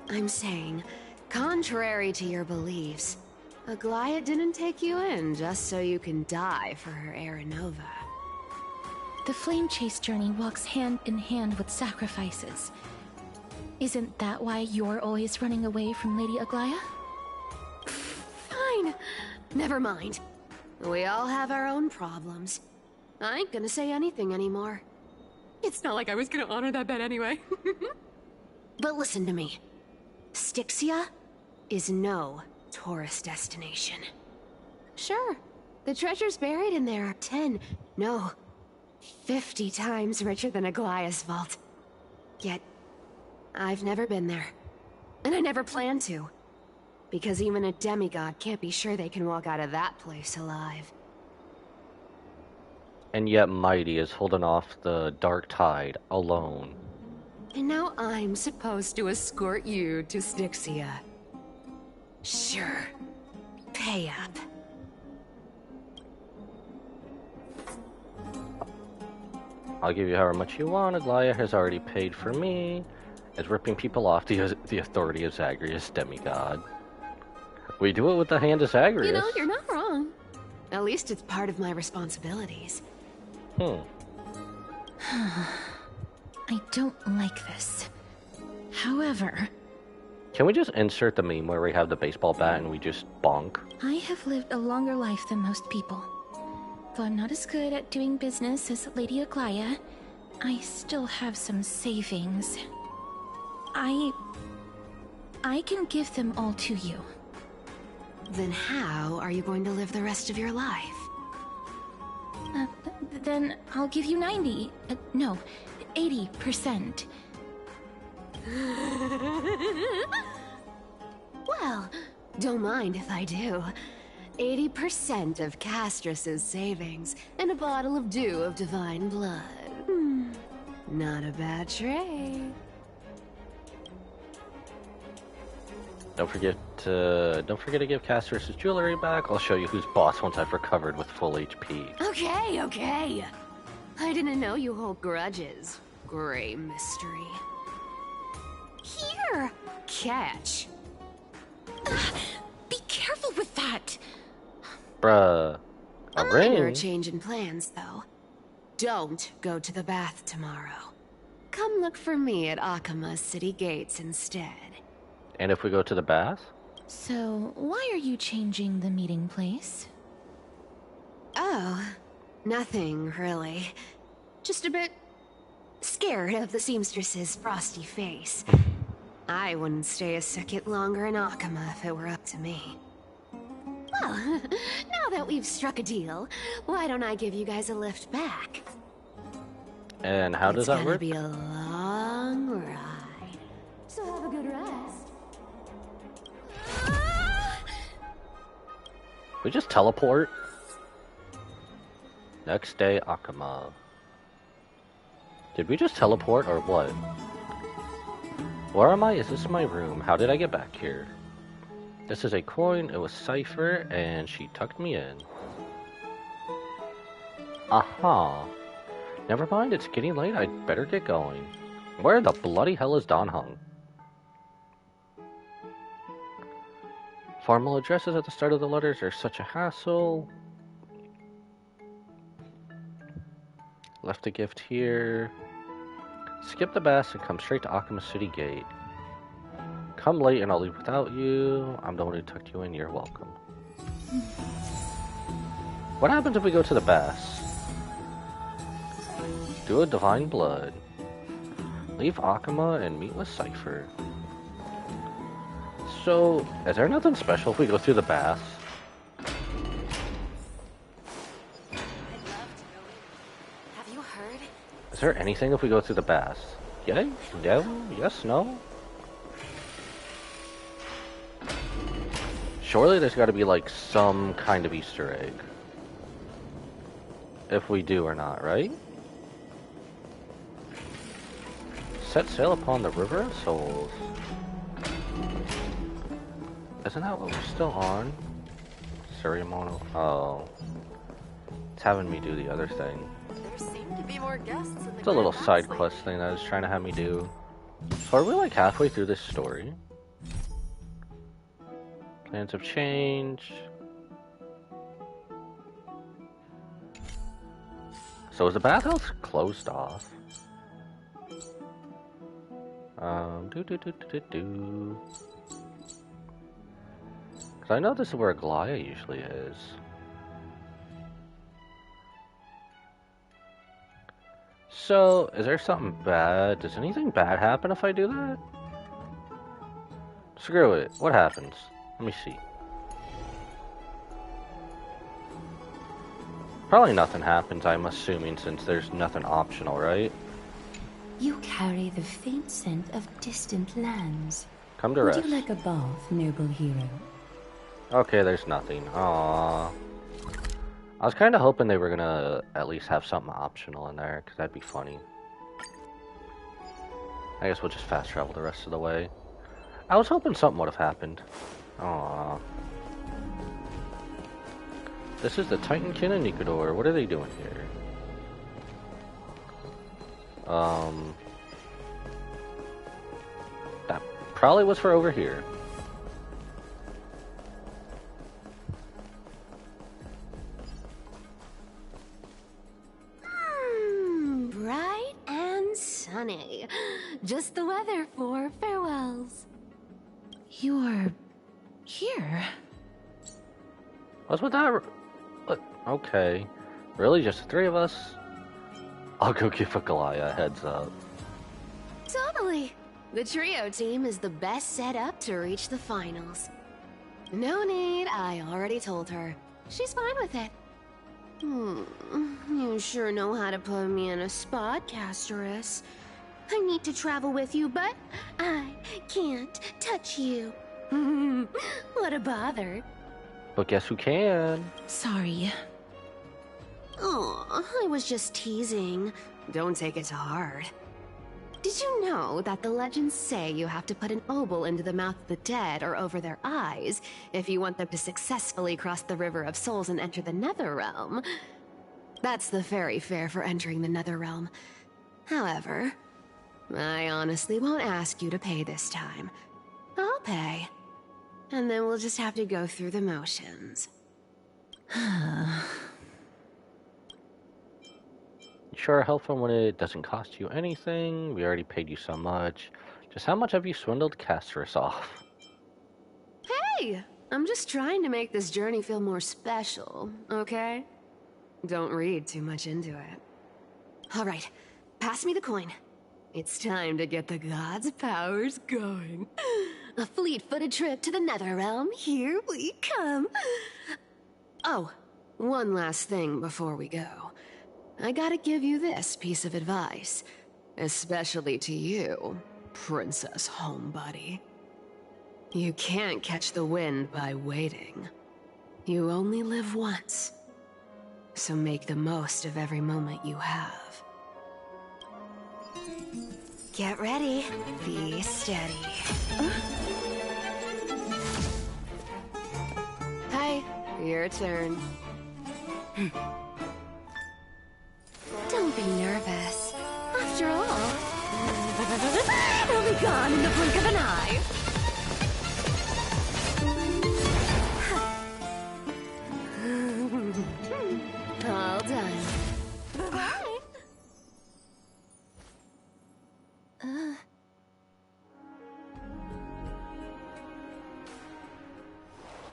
I'm saying, contrary to your beliefs, Aglaya didn't take you in just so you can die for her Aranova. The flame chase journey walks hand in hand with sacrifices. Isn't that why you're always running away from Lady Aglaya? Fine. Never mind. We all have our own problems. I ain't gonna say anything anymore. It's not like I was gonna honor that bet anyway. But listen to me. Styxia is no tourist destination. Sure, the treasures buried in there are 10, no, 50 times richer than Aglaya's vault. Yet, I've never been there. And I never plan to. Because even a demigod can't be sure they can walk out of that place alive. And yet Mighty is holding off the dark tide alone. And now I'm supposed to escort you to Styxia. Sure. Pay up. I'll give you however much you want. Aglaya has already paid for me. As ripping people off the authority of Zagreus, demigod. We do it with the hand of Zagreus. You know, you're not wrong. At least it's part of my responsibilities. I don't like this. However... Can we just insert the meme where we have the baseball bat and we just bonk? I have lived a longer life than most people. Though I'm not as good at doing business as Lady Aglaya, I still have some savings. I can give them all to you. Then how are you going to live the rest of your life? Then I'll give you 90. No, 80%. Well, don't mind if I do. 80% of Castrus's savings and a bottle of dew of divine blood. Not a bad trade. Don't forget to give Casterus his jewelry back. I'll show you who's boss once I've recovered with full HP. Okay. I didn't know you hold grudges. Gray mystery. Here! Catch. Be careful with that! Bruh. A Minor ring? change in plans, though. Don't go to the bath tomorrow. Come look for me at Akama's city gates instead. And if we go to the bath? So, why are you changing the meeting place? Oh, nothing really. Just a bit scared of the seamstress's frosty face. I wouldn't stay a second longer in Akama if it were up to me. Well, now that we've struck a deal, why don't I give you guys a lift back? And how does that work? It's gonna be a long ride. So have a good rest. We just teleport. Next day, Akama. Did we just teleport or what? Where am I? Is this my room? How did I get back here? This is a coin. It was Cypher, and she tucked me in. Aha. Never mind, it's getting late. I'd better get going. Where the bloody hell is Don Hung? Formal addresses at the start of the letters are such a hassle. Left a gift here. Skip the baths and come straight to Akama City Gate. Come late and I'll leave without you. I'm the one who tucked you in. You're welcome. What happens if we go to the baths? Do a divine blood. Leave Akama and meet with Cypher. So, is there nothing special if we go through the baths? Have you heard? Is there anything if we go through the baths? Yay? No? Yes? No? Surely there's got to be like some kind of Easter egg. If we do or not, right? Set sail upon the River of Souls. Isn't that what we're still on? Ceremonial. Oh. It's having me do the other thing. There seem to be more guests in the It's a little Grand side House quest thing that it's trying to have me do. So are we like halfway through this story? Plans have changed. So is the bathhouse closed off? Cause I know this is where Glaya usually is. So, is there something bad? Does anything bad happen if I do that? Screw it. What happens? Let me see. Probably nothing happens, I'm assuming, since there's nothing optional, right? You carry the faint scent of distant lands. Come to Would rest. you like a bath, noble hero? Okay, there's nothing. Aww. I was kind of hoping they were gonna at least have something optional in there, because that'd be funny. I guess we'll just fast travel the rest of the way. I was hoping something would have happened. Aww. This is the Titankin and Nikador. What are they doing here? That probably was for over here. Bright and sunny. Just the weather for farewells. You're here. What's with that? Okay. Really? Just the three of us? I'll go give Akalaya a heads up. Totally. The trio team is the best set up to reach the finals. No need, I already told her. She's fine with it. You sure know how to put me in a spot, Castorus. I need to travel with you, but I can't touch you. What a bother. But guess who can? Sorry. Oh, I was just teasing. Don't take it to heart. Did you know that the legends say you have to put an obol into the mouth of the dead or over their eyes if you want them to successfully cross the River of Souls and enter the Netherrealm? That's the fairy fare for entering the Netherrealm. However, I honestly won't ask you to pay this time. I'll pay. And then we'll just have to go through the motions. You sure are helpful when it doesn't cost you anything. We already paid you so much. Just how much have you swindled Casterus off? Hey! I'm just trying to make this journey feel more special, okay? Don't read too much into it. Alright, pass me the coin. It's time to get the gods' powers going. A fleet-footed trip to the Netherrealm, here we come. Oh, one last thing before we go. I gotta give you this piece of advice. Especially to you, Princess Homebody. You can't catch the wind by waiting. You only live once. So make the most of every moment you have. Get ready. Be steady. Hi, your turn. Don't be nervous. After all, it'll be gone in the blink of an eye. All done.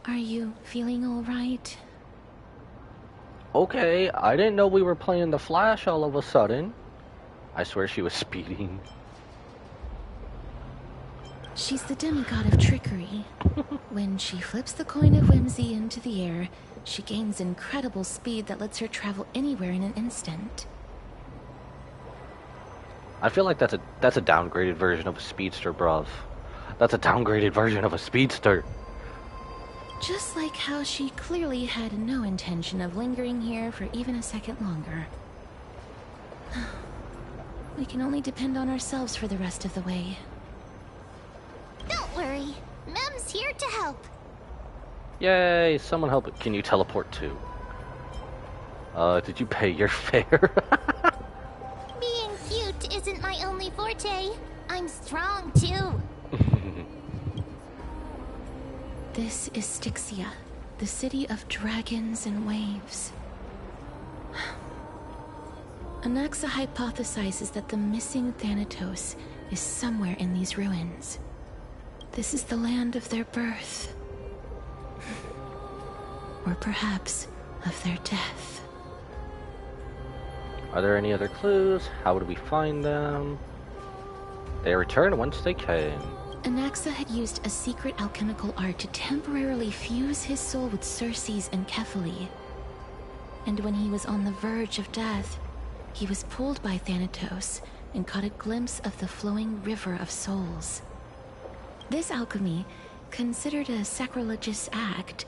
Are you feeling all right? Okay, I didn't know we were playing the Flash all of a sudden. I swear she was speeding. She's the demigod of trickery. When she flips the coin of whimsy into the air, she gains incredible speed that lets her travel anywhere in an instant. I feel like that's a downgraded version of a speedster, bruv. That's a downgraded version of a speedster. Just like how she clearly had no intention of lingering here for even a second longer. We can only depend on ourselves for the rest of the way. Don't worry. Mem's here to help. Yay, someone help it. Can you teleport too? Did you pay your fare? Being cute isn't my only forte. I'm strong too. This is Styxia, the city of dragons and waves. Anaxa hypothesizes that the missing Thanatos is somewhere in these ruins. This is the land of their birth. Or perhaps of their death. Are there any other clues? How would we find them? They return once they came. Anaxa had used a secret alchemical art to temporarily fuse his soul with Circe's and Kephae. And when he was on the verge of death, he was pulled by Thanatos and caught a glimpse of the flowing river of souls. This alchemy, considered a sacrilegious act,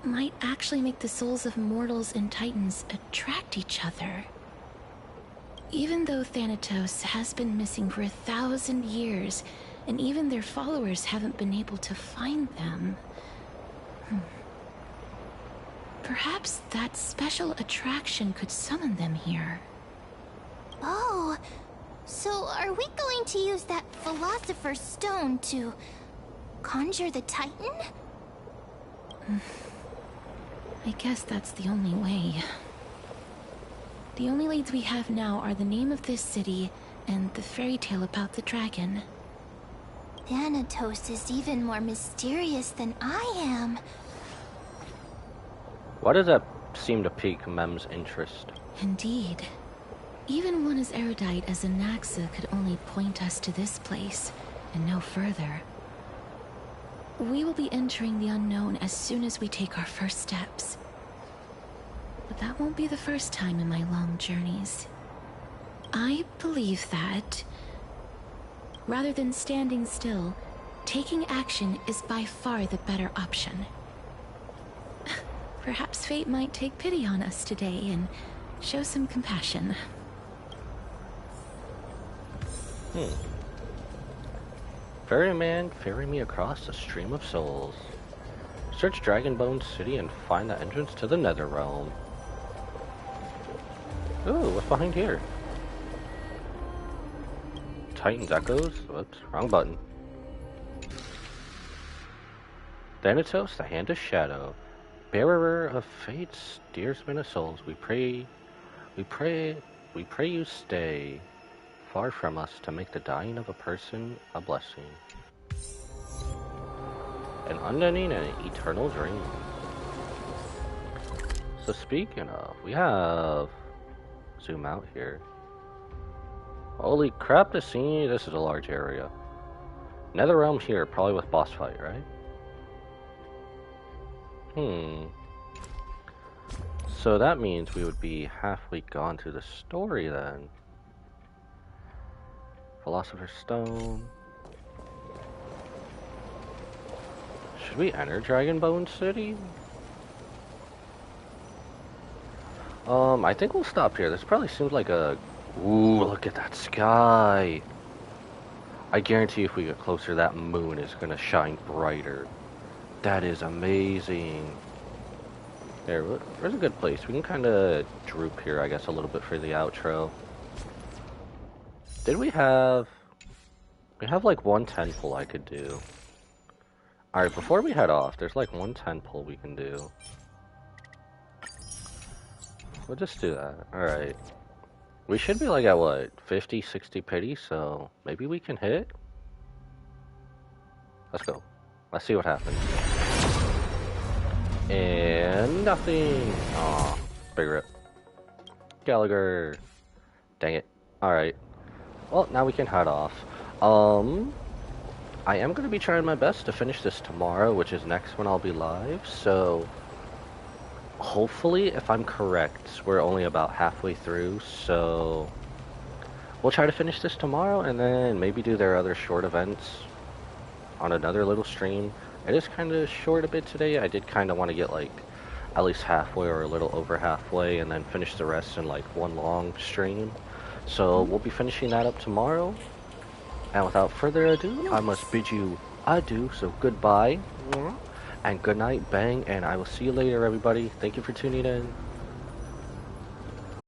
might actually make the souls of mortals and titans attract each other. Even though Thanatos has been missing for 1,000 years, and even their followers haven't been able to find them. Perhaps that special attraction could summon them here. Oh, so are we going to use that Philosopher's Stone to conjure the Titan? I guess that's the only way. The only leads we have now are the name of this city and the fairy tale about the dragon. Thanatos is even more mysterious than I am. Why does that seem to pique Mem's interest? Indeed. Even one as erudite as Anaxa could only point us to this place, and no further. We will be entering the unknown as soon as we take our first steps. But that won't be the first time in my long journeys. I believe that, rather than standing still, taking action is by far the better option. Perhaps fate might take pity on us today and show some compassion. Ferryman, ferry me across the stream of souls. Search Dragonbone City and find the entrance to the Netherrealm. Ooh, what's behind here? Titan's Echoes? Whoops, wrong button. Thanatos, the Hand of Shadow. Bearer of fates, steersman of souls, we pray you stay far from us to make the dying of a person a blessing. An unending and an eternal dream. So speaking of, we have zoom out here. Holy crap, this is a large area. Netherrealm here, probably with boss fight, right? So that means we would be halfway gone through the story then. Philosopher's Stone. Should we enter Dragonbone City? I think we'll stop here. This probably seems like a... Ooh, look at that sky. I guarantee if we get closer, that moon is gonna shine brighter. That is amazing. There, where's a good place? We can kind of droop here, I guess, a little bit for the outro. Did we have... We have like one 10 pull I could do. Alright, before we head off, there's like one 10 pull we can do. We'll just do that. Alright. We should be like at what, 50, 60 pity, so maybe we can hit? Let's go. Let's see what happens. And nothing. Aw, big rip. Gallagher. Dang it. Alright. Well, now we can head off. I am going to be trying my best to finish this tomorrow, which is next when I'll be live, so... Hopefully, if I'm correct, we're only about halfway through, so... We'll try to finish this tomorrow, and then maybe do their other short events on another little stream. It is kind of short a bit today. I did kind of want to get, like, at least halfway or a little over halfway, and then finish the rest in, like, one long stream. So, we'll be finishing that up tomorrow. And without further ado, I must bid you adieu, so goodbye. And good night, bang, and I will see you later, everybody. Thank you for tuning in.